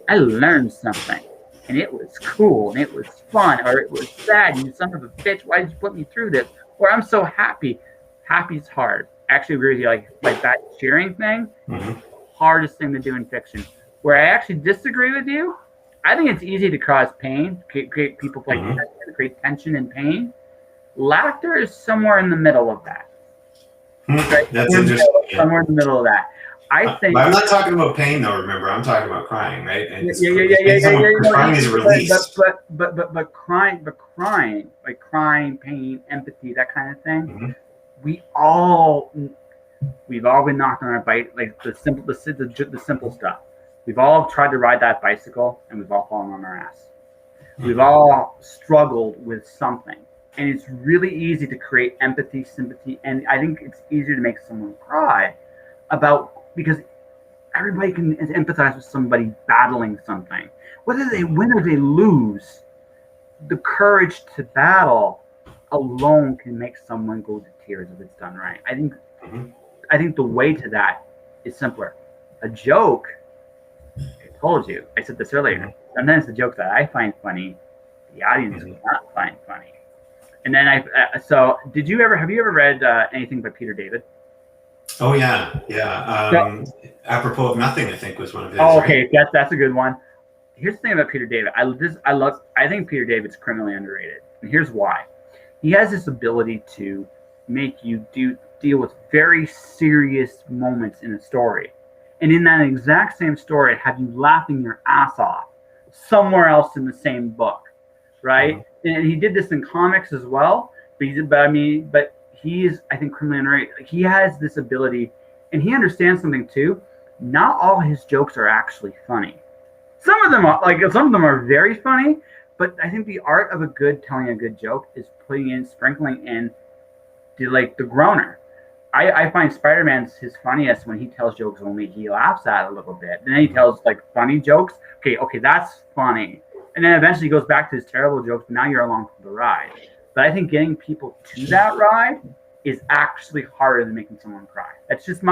[SPEAKER 1] I learned something, and it was cool, and it was fun, or it was sad, you son of a bitch, why did you put me through this? Or I'm so happy. Happy's hard. actually agree with you. Like that cheering thing,
[SPEAKER 2] Mm-hmm.
[SPEAKER 1] hardest thing to do in fiction. Where I actually disagree with you, I think it's easy to cause pain, create people like create tension and pain. Laughter is somewhere in the middle of that. Right?
[SPEAKER 2] That's interesting.
[SPEAKER 1] Somewhere in the middle of that. I think.
[SPEAKER 2] But I'm not talking about pain, though. Remember, I'm talking about crying, right? And
[SPEAKER 1] Crying
[SPEAKER 2] is a release.
[SPEAKER 1] But crying, like crying, pain, empathy, that kind of thing.
[SPEAKER 2] Mm-hmm.
[SPEAKER 1] We've all been knocked on our bite, like the simple stuff. We've all tried to ride that bicycle, and we've all fallen on our ass. Mm-hmm. We've all struggled with something. And it's really easy to create empathy, sympathy, and I think it's easier to make someone cry because everybody can empathize with somebody battling something. Whether they win or they lose, the courage to battle alone can make someone go to tears if it's done right. I think the way to that is simpler. A joke, I told you, I said this earlier, sometimes the jokes that I find funny, the audience will not find funny. And then have you ever read anything by Peter David?
[SPEAKER 2] Oh yeah. Apropos of Nothing, I think was one of his.
[SPEAKER 1] Oh, okay, right? That's a good one. Here's the thing about Peter David. I think Peter David's criminally underrated, and here's why. He has this ability to make you deal with very serious moments in a story, and in that exact same story, have you laughing your ass off somewhere else in the same book, right? Mm-hmm. And he did this in comics as well, but he is, I think, criminally underrated. He has this ability, and he understands something too. Not all his jokes are actually funny. Some of them are very funny, but I think the art of telling a good joke is sprinkling in the groaner. I find Spider-Man's his funniest when he tells jokes only he laughs at a little bit. And then he tells funny jokes. Okay, that's funny. And then eventually he goes back to his terrible jokes, but now you're along for the ride. But I think getting people to that ride is actually harder than making someone cry. That's just me.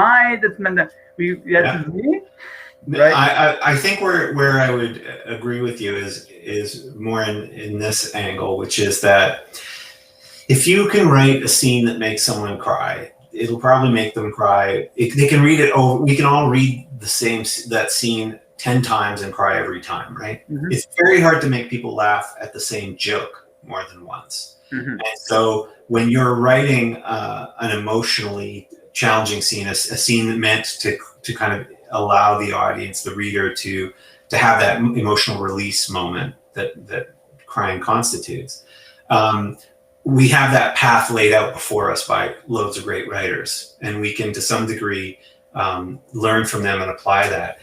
[SPEAKER 1] Right?
[SPEAKER 2] I think where I would agree with you is more in this angle, which is that if you can write a scene that makes someone cry, it'll probably make them cry. They can read it over. We can all read that scene 10 times and cry every time, right? Mm-hmm. It's very hard to make people laugh at the same joke more than once. Mm-hmm. And so when you're writing an emotionally challenging scene, a scene meant to kind of allow the audience, the reader, to have that emotional release moment that crying constitutes, we have that path laid out before us by loads of great writers, and we can, to some degree, learn from them and apply that.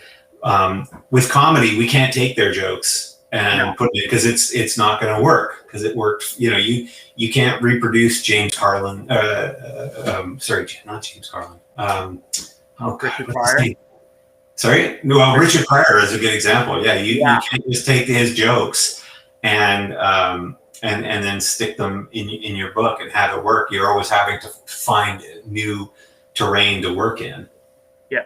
[SPEAKER 2] With comedy, we can't take their jokes and put it, because it's not going to work, because it worked. You can't reproduce James Carlin. Sorry, not James Carlin.
[SPEAKER 1] Richard Pryor.
[SPEAKER 2] Sorry, well, Richard Pryor is a good example. Yeah, you can't just take his jokes and then stick them in your book and have it work. You're always having to find new terrain to work in.
[SPEAKER 1] Yeah,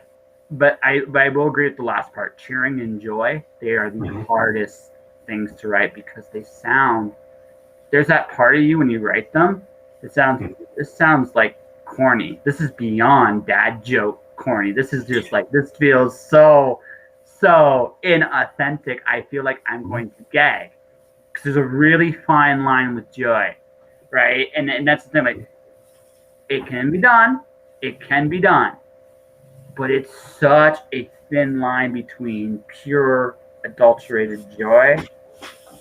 [SPEAKER 1] but I will agree with the last part. Cheering and joy, they are the hardest things to write, because there's that part of you when you write them. This sounds like corny. This is beyond dad joke corny. This is just this feels so inauthentic. I feel like I'm going to gag. Because there's a really fine line with joy, right? And that's the thing. It can be done, but it's such a thin line between pure adulterated joy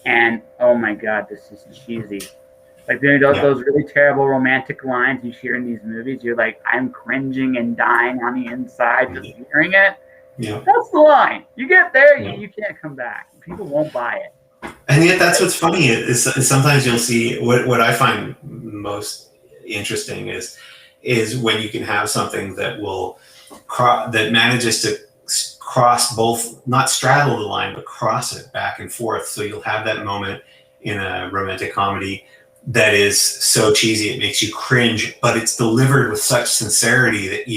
[SPEAKER 1] and, oh my God, this is cheesy. Those really terrible romantic lines you hear in these movies. You're like, I'm cringing and dying on the inside just hearing it.
[SPEAKER 2] Yeah,
[SPEAKER 1] that's the line. You get there, you can't come back. People won't buy it.
[SPEAKER 2] And yet, that's what's funny is sometimes you'll see what I find most interesting is when you can have something that that manages to cross both, not straddle the line, but cross it back and forth. So you'll have that moment in a romantic comedy that is so cheesy it makes you cringe, but it's delivered with such sincerity that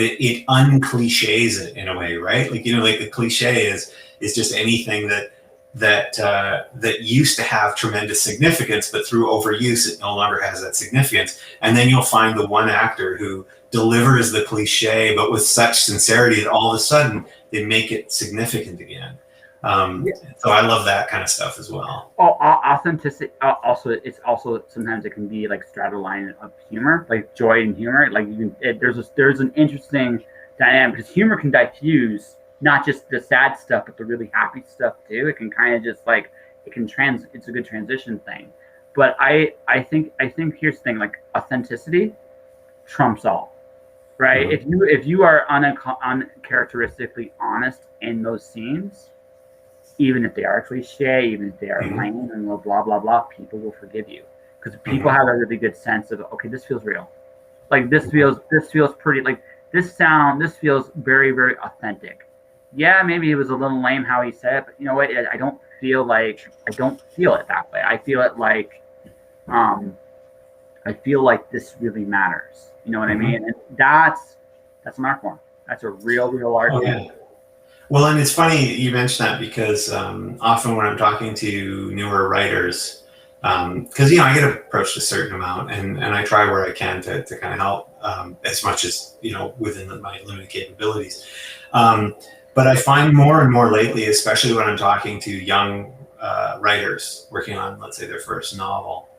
[SPEAKER 2] it uncliches it in a way, right? The cliche is just anything that that used to have tremendous significance, but through overuse, it no longer has that significance. And then you'll find the one actor who delivers the cliche, but with such sincerity that all of a sudden they make it significant again. So I love that kind of stuff as well.
[SPEAKER 1] Authenticity. Also, it's also sometimes it can be like straddle line of humor, like joy and humor. Like there's an interesting dynamic because humor can diffuse not just the sad stuff, but the really happy stuff too. It can kind of just like it's a good transition thing. But I think here's the thing, like authenticity trumps all, right? Mm-hmm. If you are uncharacteristically honest in those scenes, even if they are cliche, even if they are lame and blah blah blah, people will forgive you because people have a really good sense of, okay, this feels real. Like this feels pretty, like this feels very, very authentic. Yeah, maybe it was a little lame how he said it, but you know what? I don't feel it that way. I feel it like, I feel like this really matters. You know what I mean? And that's an art form. That's a real art form.
[SPEAKER 2] Yeah. Well, and it's funny you mentioned that because often when I'm talking to newer writers, because I get approached a certain amount, and I try where I can to kind of help as much as within my limited capabilities. But I find more and more lately, especially when I'm talking to young writers working on, let's say, their first novel,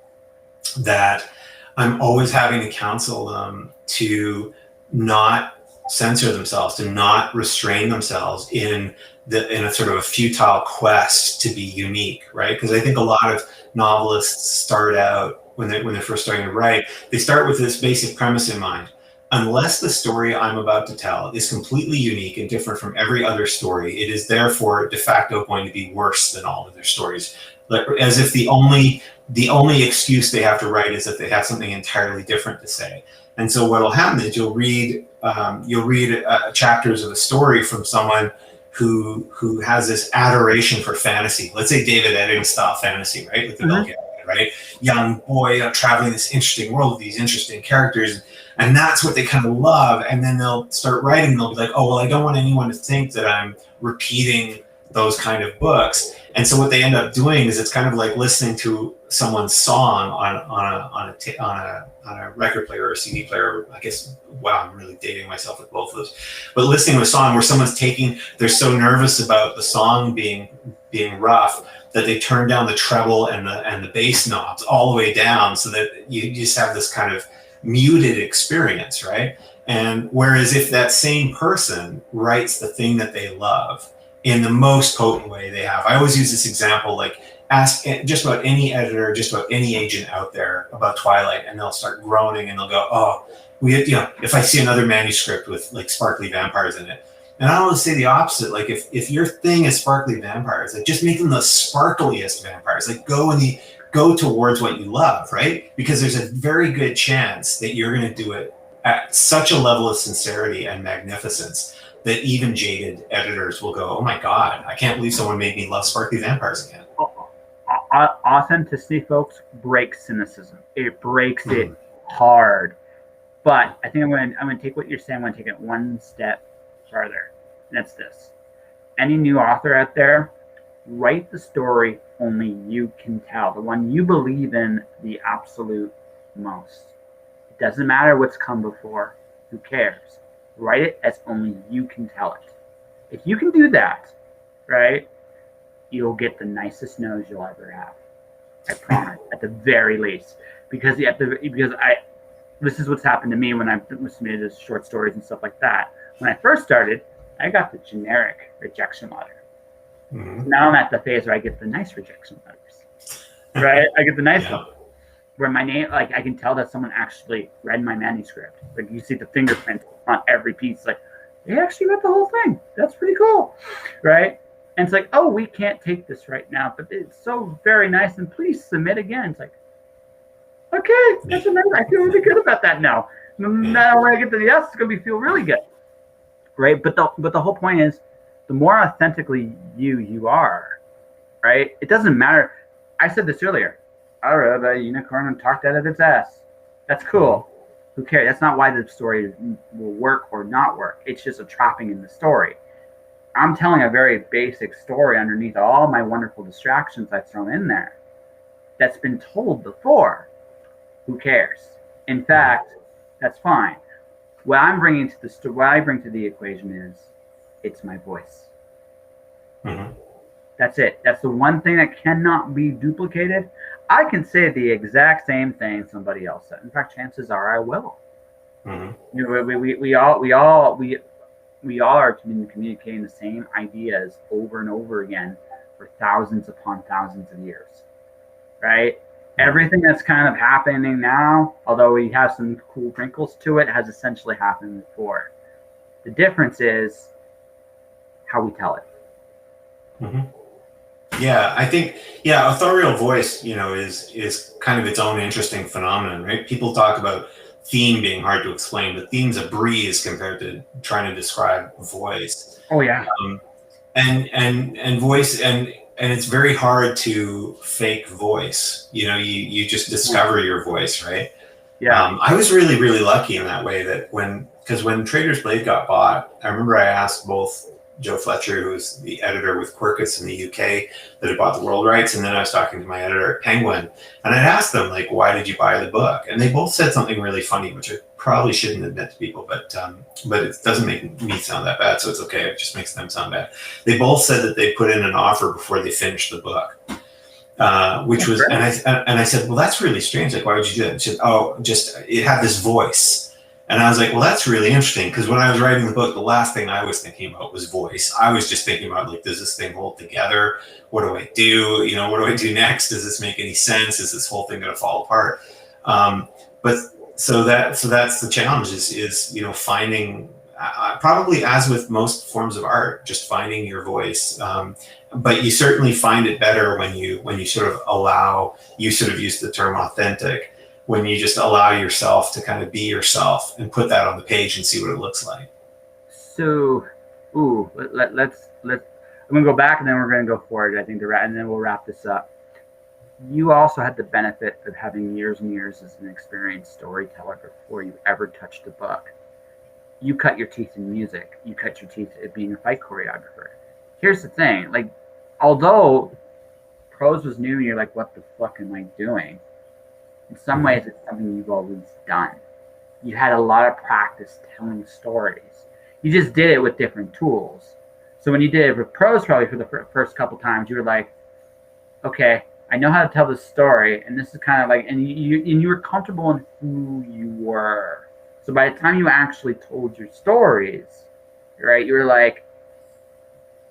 [SPEAKER 2] that I'm always having to counsel them to not censor themselves, to not restrain themselves in a sort of a futile quest to be unique, right? Because I think a lot of novelists start out when they're first starting to write, they start with this basic premise in mind. Unless the story I'm about to tell is completely unique and different from every other story, it is therefore de facto going to be worse than all of their stories. As if the only excuse they have to write is that they have something entirely different to say. And so what will happen is you'll read chapters of a story from someone who has this adoration for fantasy. Let's say David Eddings style fantasy, right? With the Bill Gates, right? Young boy traveling this interesting world with these interesting characters. And that's what they kind of love. And then they'll start writing and they'll be like, oh, well, I don't want anyone to think that I'm repeating those kind of books. And so what they end up doing is it's kind of like listening to someone's song on a record player or a CD player. I guess, wow, I'm really dating myself with both of those. But listening to a song where they're so nervous about the song being rough that they turn down the treble and the bass knobs all the way down so that you just have this kind of muted experience, right? And whereas if that same person writes the thing that they love in the most potent way they have, I always use this example, like ask just about any editor, just about any agent out there about Twilight, and they'll start groaning and they'll go, oh, if I see another manuscript with like sparkly vampires in it. And I always say the opposite. Like if your thing is sparkly vampires, like just make them the sparkliest vampires. Like go towards what you love, right? Because there's a very good chance that you're going to do it at such a level of sincerity and magnificence that even jaded editors will go, oh my God, I can't believe someone made me love sparkly vampires again.
[SPEAKER 1] Authenticity, folks, breaks cynicism. It breaks it hard. But I think I'm going to take what you're saying, I'm going to take it one step farther. And it's this. Any new author out there, write the story only you can tell, the one you believe in the absolute most. It doesn't matter what's come before. Who cares? Write it as only you can tell it. If you can do that, right, you'll get the nicest nose you'll ever have. I promise, at the very least. Because this is what's happened to me when I've submitted short stories and stuff like that. When I first started, I got the generic rejection letter. Mm-hmm. Now I'm at the phase where I get the nice rejection letters, right? I get the nice one where my name, like I can tell that someone actually read my manuscript. Like you see the fingerprint on every piece. Like they actually read the whole thing. That's pretty cool, right? And it's like, oh, we can't take this right now, but it's so very nice, and please submit again. It's like, okay, that's amazing. I feel really good about that now. Now when I get to the yes, it's gonna feel really good, right? But the whole point is, the more authentically you are, right? It doesn't matter. I said this earlier. I read a unicorn and talked out of its ass. That's cool. Who cares? That's not why the story will work or not work. It's just a trapping in the story. I'm telling a very basic story underneath all my wonderful distractions I've thrown in there that's been told before. Who cares? In fact, that's fine. What I'm bringing to what I bring to the equation is, it's my voice.
[SPEAKER 2] Mm-hmm.
[SPEAKER 1] That's it. That's the one thing that cannot be duplicated. I can say the exact same thing somebody else said. In fact, chances are I will.
[SPEAKER 2] Mm-hmm.
[SPEAKER 1] You know, we all are communicating the same ideas over and over again for thousands upon thousands of years, right? Everything that's kind of happening now, although we have some cool wrinkles to it, has essentially happened before. The difference is how we tell it.
[SPEAKER 2] Mm-hmm. Yeah, I think, authorial voice, is kind of its own interesting phenomenon, right? People talk about theme being hard to explain, but theme's a breeze compared to trying to describe voice.
[SPEAKER 1] Oh yeah.
[SPEAKER 2] And voice, and it's very hard to fake voice. You just discover your voice, right?
[SPEAKER 1] Yeah.
[SPEAKER 2] I was really, really lucky in that way that because when Trader's Blade got bought, I remember I asked both Joe Fletcher, who's the editor with Quirkus in the UK, that had bought the world rights, and then I was talking to my editor at Penguin, and I'd asked them, like, why did you buy the book? And they both said something really funny, which I probably shouldn't admit to people, but it doesn't make me sound that bad, so it's okay. It just makes them sound bad. They both said that they put in an offer before they finished the book, which was, and I said, well, that's really strange. Like, why would you do that? She said, oh, just it had this voice. And I was like, well, that's really interesting, because when I was writing the book, the last thing I was thinking about was voice. I was just thinking about, like, does this thing hold together? What do I do? What do I do next? Does this make any sense? Is this whole thing going to fall apart? But so that's the challenge is finding, probably as with most forms of art, just finding your voice. But you certainly find it better when you sort of allow, you sort of use the term authentic, when you just allow yourself to kind of be yourself and put that on the page and see what it looks like.
[SPEAKER 1] So, let's I'm gonna go back and then we're gonna go forward. I think and then we'll wrap this up. You also had the benefit of having years and years as an experienced storyteller before you ever touched a book. You cut your teeth in music. You cut your teeth at being a fight choreographer. Here's the thing: like, although prose was new, and you're like, "What the fuck am I doing?" In some ways, it's something you've always done. You had a lot of practice telling stories. You just did it with different tools. So when you did it with prose, probably for the first couple times, you were like, okay, I know how to tell this story. And this is kind of like, and you were comfortable in who you were. So by the time you actually told your stories, right, you were like,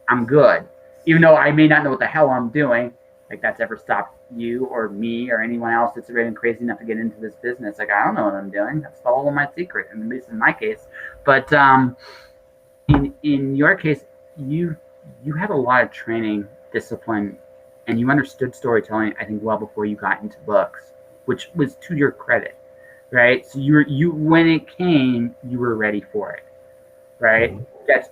[SPEAKER 1] I'm good. Even though I may not know what the hell I'm doing, like that's ever stopped you or me or anyone else that's been crazy enough to get into this business. Like, I don't know what I'm doing. That's all my secret, at least in my case. But in your case, you had a lot of training, discipline, and you understood storytelling, I think, well before you got into books, which was to your credit, right? So you when it came, you were ready for it, right? That's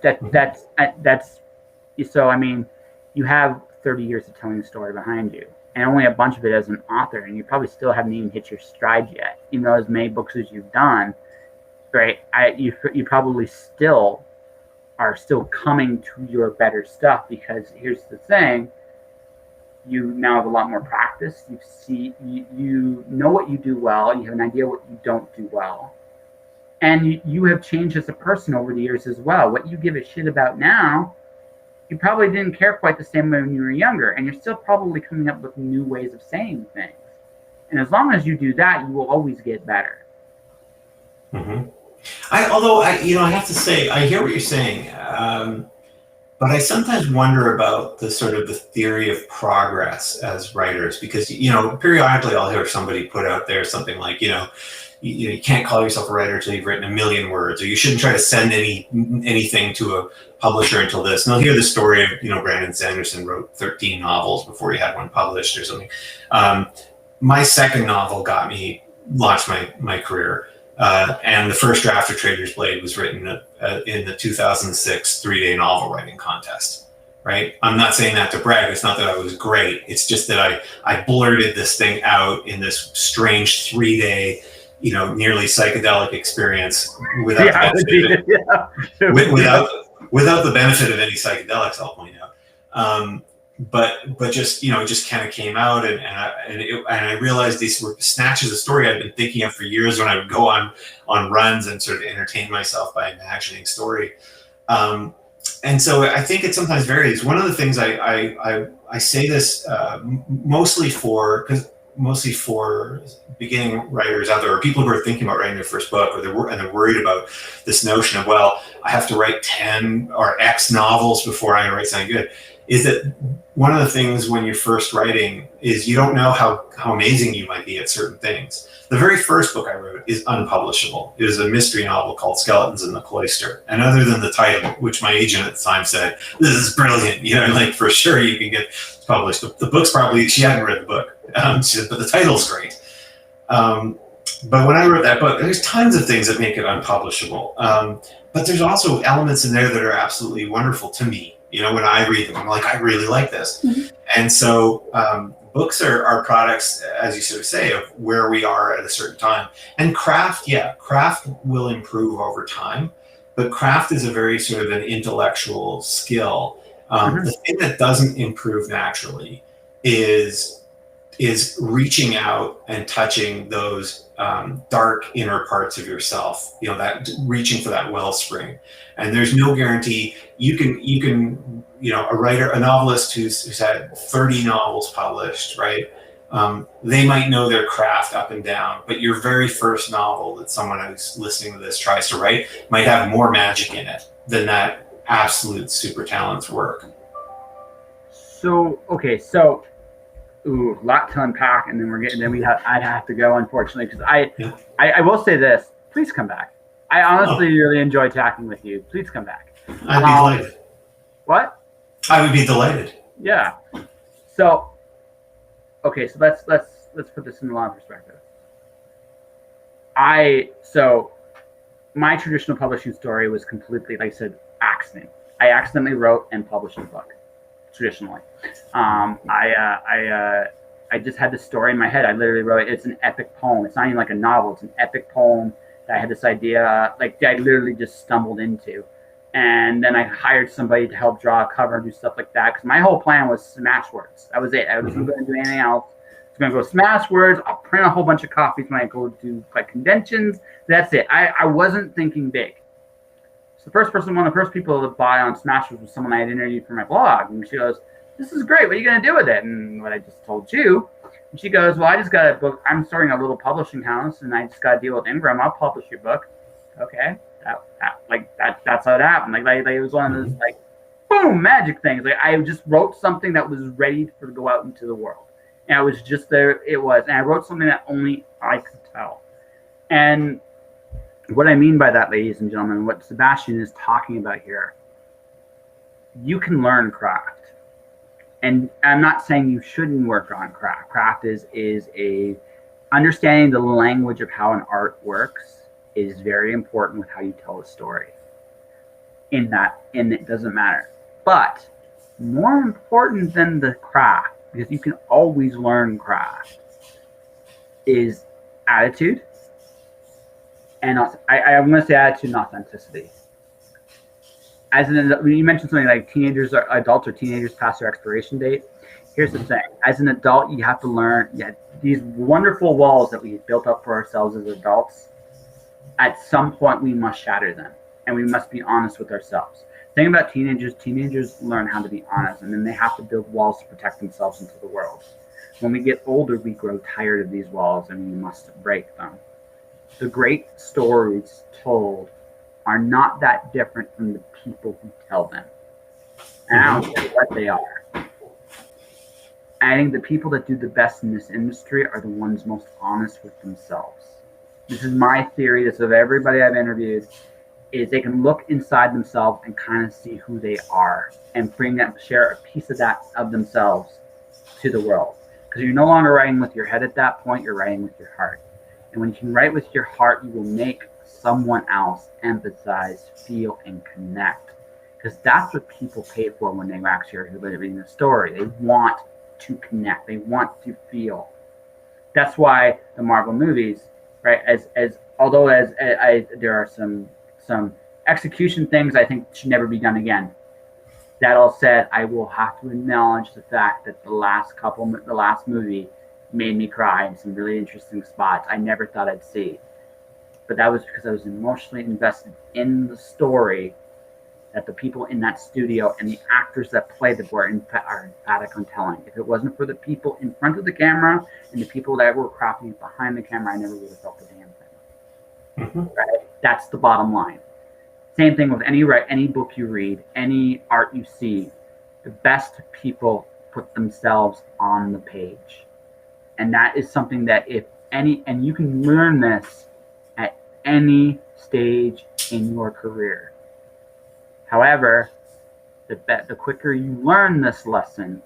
[SPEAKER 1] so. I mean, you have 30 years of telling a story behind you, and only a bunch of it as an author, and you probably still haven't even hit your stride yet, even though as many books as you've done, right? You probably still are coming to your better stuff, because here's the thing: you now have a lot more practice. You know what you do well. You have an idea what you don't do well, and you have changed as a person over the years as well. What you give a shit about now, you probably didn't care quite the same way when you were younger, and you're still probably coming up with new ways of saying things. And as long as you do that, you will always get better.
[SPEAKER 2] Mm-hmm. Although I have to say, I hear what you're saying, but I sometimes wonder about the sort of the theory of progress as writers, because periodically I'll hear somebody put out there something like, you can't call yourself a writer until you've written 1 million words, or you shouldn't try to send anything to a publisher until this. And I'll hear the story of, Brandon Sanderson wrote 13 novels before he had one published or something. My second novel launched my career. And the first draft of Trader's Blade was written in the 2006 3-day novel writing contest, right? I'm not saying that to brag. It's not that I was great. It's just that I blurted this thing out in this strange 3-day, without the benefit of any psychedelics, I'll point out. But just, you know, it just kind of came out, and I realized these were snatches of story I'd been thinking of for years when I would go on runs and sort of entertain myself by imagining story. And so I think it sometimes varies. One of the things I say this mostly for beginning writers out there, or people who are thinking about writing their first book, or they're worried about this notion of, well, I have to write 10 or X novels before I write something good, is that one of the things when you're first writing is you don't know how amazing you might be at certain things. The very first book I wrote is unpublishable. It was a mystery novel called Skeletons in the Cloister. And other than the title, which my agent at the time said, this is brilliant, you know, like for sure you can get published. The book's probably, she hadn't read the book, she said, but the title's great. But when I wrote that book, there's tons of things that make it unpublishable. But there's also elements in there that are absolutely wonderful to me. You know, when I read them, I'm like, I really like this. Mm-hmm. And so books are products, as you sort of say, of where we are at a certain time. And craft will improve over time, but craft is a very sort of an intellectual skill. The thing that doesn't improve naturally is reaching out and touching those dark inner parts of yourself, you know, that reaching for that wellspring. And there's no guarantee you can, you know, a novelist who's had 30 novels published, right? They might know their craft up and down, but your very first novel that someone who's listening to this tries to write might have more magic in it than that absolute super talent's work.
[SPEAKER 1] So, okay, so ooh, a lot to unpack, and then I'd have to go, unfortunately, because I will say this: please come back. I honestly really enjoy talking with you. Please come back.
[SPEAKER 2] I'd be delighted.
[SPEAKER 1] What? I
[SPEAKER 2] would be delighted.
[SPEAKER 1] Yeah. So, okay, so let's put this in a lot of perspective. So my traditional publishing story was completely, like I said, accident. I accidentally wrote and published a book. Traditionally, I just had this story in my head. I literally wrote it. It's an epic poem. It's not even like a novel. It's an epic poem that I had this idea, like I literally just stumbled into, and then I hired somebody to help draw a cover and do stuff like that. Because my whole plan was smash words. That was it. I wasn't going to do anything else. I was going to go smash words. I'll print a whole bunch of copies when I go do like conventions. That's it. I wasn't thinking big. So one of the first people to buy on Smashwords was someone I had interviewed for my blog. And she goes, this is great. What are you going to do with it? And what I just told you. And she goes, well, I just got a book. I'm starting a little publishing house, and I just got to deal with Ingram. I'll publish your book. Okay. That's how it happened. Like it was one of those, like, boom, magic things. Like I just wrote something that was ready to go out into the world. And I was just there. It was. And I wrote something that only I could tell. And what I mean by that, ladies and gentlemen, what Sebastian is talking about here, you can learn craft. And I'm not saying you shouldn't work on craft. Craft is a understanding the language of how an art works is very important with how you tell a story. And it doesn't matter. But more important than the craft, because you can always learn craft, is attitude. And I'm going to say attitude and authenticity. When you mentioned something like adults or teenagers past their expiration date, here's the thing. As an adult, you have to learn these wonderful walls that we built up for ourselves as adults. At some point, we must shatter them, and we must be honest with ourselves. The thing about teenagers learn how to be honest, and then they have to build walls to protect themselves into the world. When we get older, we grow tired of these walls, and we must break them. The great stories told are not that different from the people who tell them. And I don't care what they are. I think the people that do the best in this industry are the ones most honest with themselves. This is my theory. This is of everybody I've interviewed, is they can look inside themselves and kind of see who they are and share a piece of that of themselves to the world. Because you're no longer writing with your head at that point, you're writing with your heart. And when you can write with your heart, you will make someone else empathize, feel, and connect. Because that's what people pay for when they actually are reading the story. They want to connect. They want to feel. That's why the Marvel movies, right? Although there are some execution things I think should never be done again. That all said, I will have to acknowledge the fact that the last movie made me cry in some really interesting spots I never thought I'd see. But that was because I was emotionally invested in the story that the people in that studio and the actors that played it are emphatic on telling. If it wasn't for the people in front of the camera and the people that were crafting it behind the camera, I never would have felt the damn thing.
[SPEAKER 2] Mm-hmm.
[SPEAKER 1] Right? That's the bottom line. Same thing with any book you read, any art you see. The best people put themselves on the page. And that is something that and you can learn this at any stage in your career. However, the quicker you learn this lesson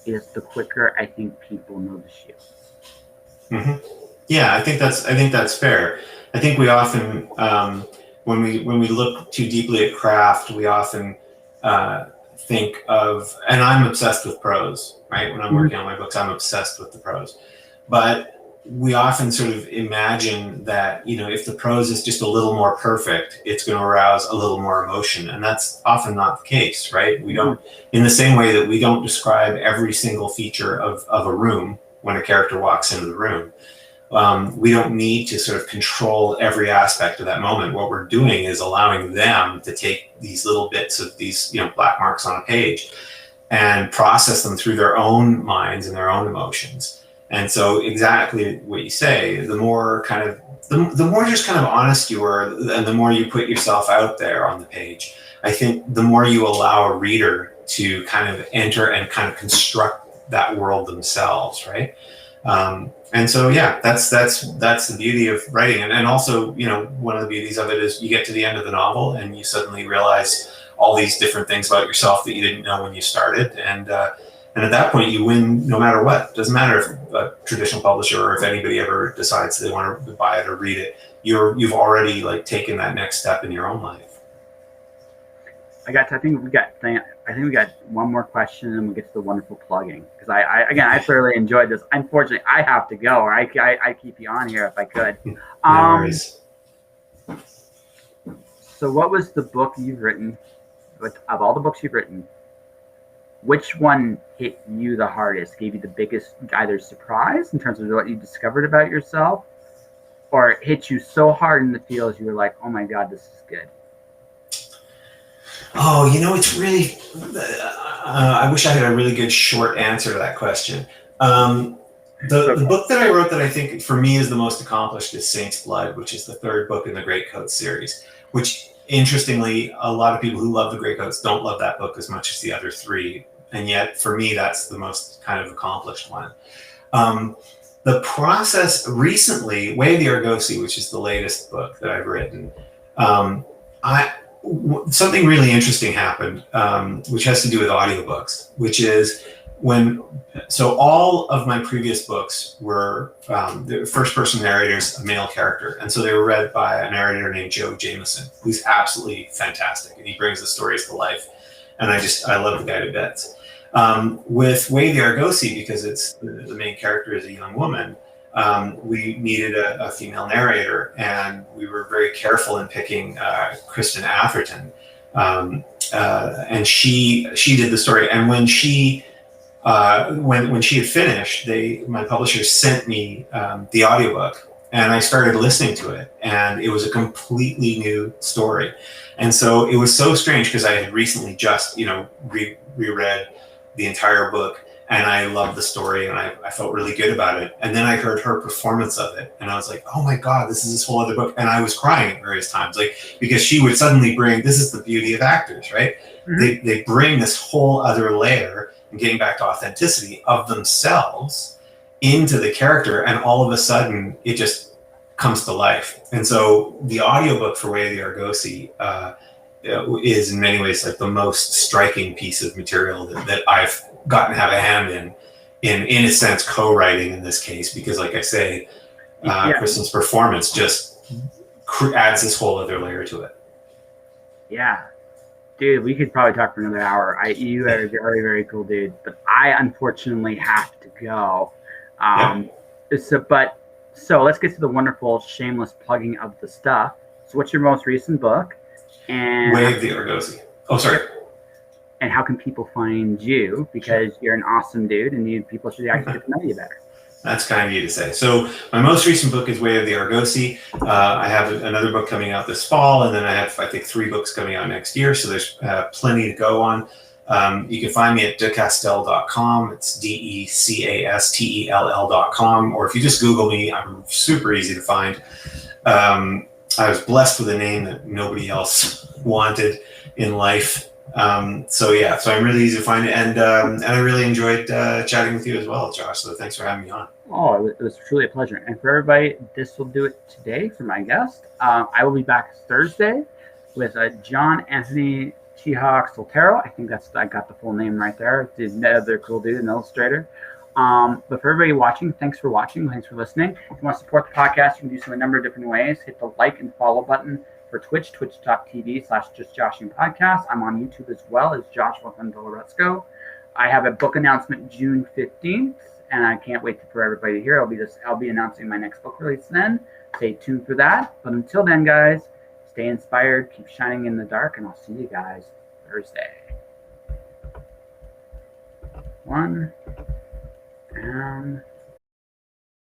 [SPEAKER 1] is the quicker I think people notice you.
[SPEAKER 2] Mm-hmm. Yeah, I think that's fair. I think we often, when we look too deeply at craft, we often think of, and I'm obsessed with prose, right? When I'm working on my books, I'm obsessed with the prose. But we often sort of imagine that, if the prose is just a little more perfect, it's going to arouse a little more emotion. And that's often not the case, right? We don't, in the same way that we don't describe every single feature of a room when a character walks into the room. We don't need to sort of control every aspect of that moment. What we're doing is allowing them to take these little bits of these, black marks on a page and process them through their own minds and their own emotions. And so exactly what you say, the more just kind of honest you are, and the more you put yourself out there on the page, I think the more you allow a reader to kind of enter and kind of construct that world themselves, right? And so, yeah, that's the beauty of writing. And also, one of the beauties of it is you get to the end of the novel and you suddenly realize all these different things about yourself that you didn't know when you started. And at that point, you win no matter what. Doesn't matter if a traditional publisher or if anybody ever decides they want to buy it or read it. You've already taken that next step in your own life.
[SPEAKER 1] I think we got one more question, and we'll get to the wonderful plugging. Because I thoroughly enjoyed this. Unfortunately, I have to go, or I keep you on here if I could.
[SPEAKER 2] No worries.
[SPEAKER 1] So, what was the book you've written? Of all the books you've written, which one hit you the hardest? Gave you the biggest either surprise in terms of what you discovered about yourself, or it hit you so hard in the feels you were like, "Oh my God, this is good."
[SPEAKER 2] Oh, it's really, I wish I had a really good short answer to that question. The book that I wrote that I think for me is the most accomplished is Saint's Blood, which is the third book in the Greatcoat series, which interestingly, a lot of people who love the Greatcoats don't love that book as much as the other three. And yet for me, that's the most kind of accomplished one. The process recently, Way of the Argosy, which is the latest book that I've written, something really interesting happened, which has to do with audiobooks, which is so all of my previous books were the first person narrators, a male character. And so they were read by a narrator named Joe Jameson, who's absolutely fantastic. And he brings the stories to life. And I love the guy to bits. With Way of the Argosy, because it's the main character is a young woman, we needed a female narrator, and we were very careful in picking Kristen Atherton, and she did the story. And when she had finished, my publisher sent me the audiobook, and I started listening to it, and it was a completely new story. And so it was so strange because I had recently just reread the entire book, and I loved the story, and I felt really good about it. And then I heard her performance of it, and I was like, oh my God, this is this whole other book. And I was crying at various times, because she would suddenly this is the beauty of actors, right? Mm-hmm. They bring this whole other layer, and getting back to authenticity of themselves into the character, and all of a sudden it just comes to life. And so the audiobook for Way of the Argosy is in many ways the most striking piece of material that I've gotten to have a hand in a sense, co-writing in this case, because like I say, Kristen's performance just adds this whole other layer to it. Yeah.
[SPEAKER 1] Dude, we could probably talk for another hour. You are a very, very cool dude, but I unfortunately have to go. So let's get to the wonderful, shameless plugging of the stuff. So what's your most recent book? And
[SPEAKER 2] Way of the Argosy. Oh, sorry.
[SPEAKER 1] And how can people find you? Because you're an awesome dude, and people should actually get to know you better.
[SPEAKER 2] That's kind of you to say. So my most recent book is Way of the Argosy. I have another book coming out this fall, and then I have, I think, 3 books coming out next year. So there's plenty to go on. You can find me at decastell.com. It's DECASTELL.com. Or if you just Google me, I'm super easy to find. I was blessed with a name that nobody else wanted in life. So I'm really easy to find, and I really enjoyed chatting with you as well, Josh. So thanks for having me on.
[SPEAKER 1] Oh, it was truly a pleasure. And for everybody, this will do it today for my guest. I will be back Thursday with John Anthony Chihawk Soltero. I think I got the full name right there. The other cool dude, an illustrator. But for everybody watching, thanks for watching. Thanks for listening. If you want to support the podcast, you can do so in a number of different ways. Hit the like and follow button for Twitch, twitch.tv/JustJoshingPodcast. I'm on YouTube as well as Joshua Doloresco. I have a book announcement June 15th, and I can't wait for everybody to hear. I'll be announcing my next book release then. Stay tuned for that. But until then, guys, stay inspired, keep shining in the dark, and I'll see you guys Thursday. 1 down.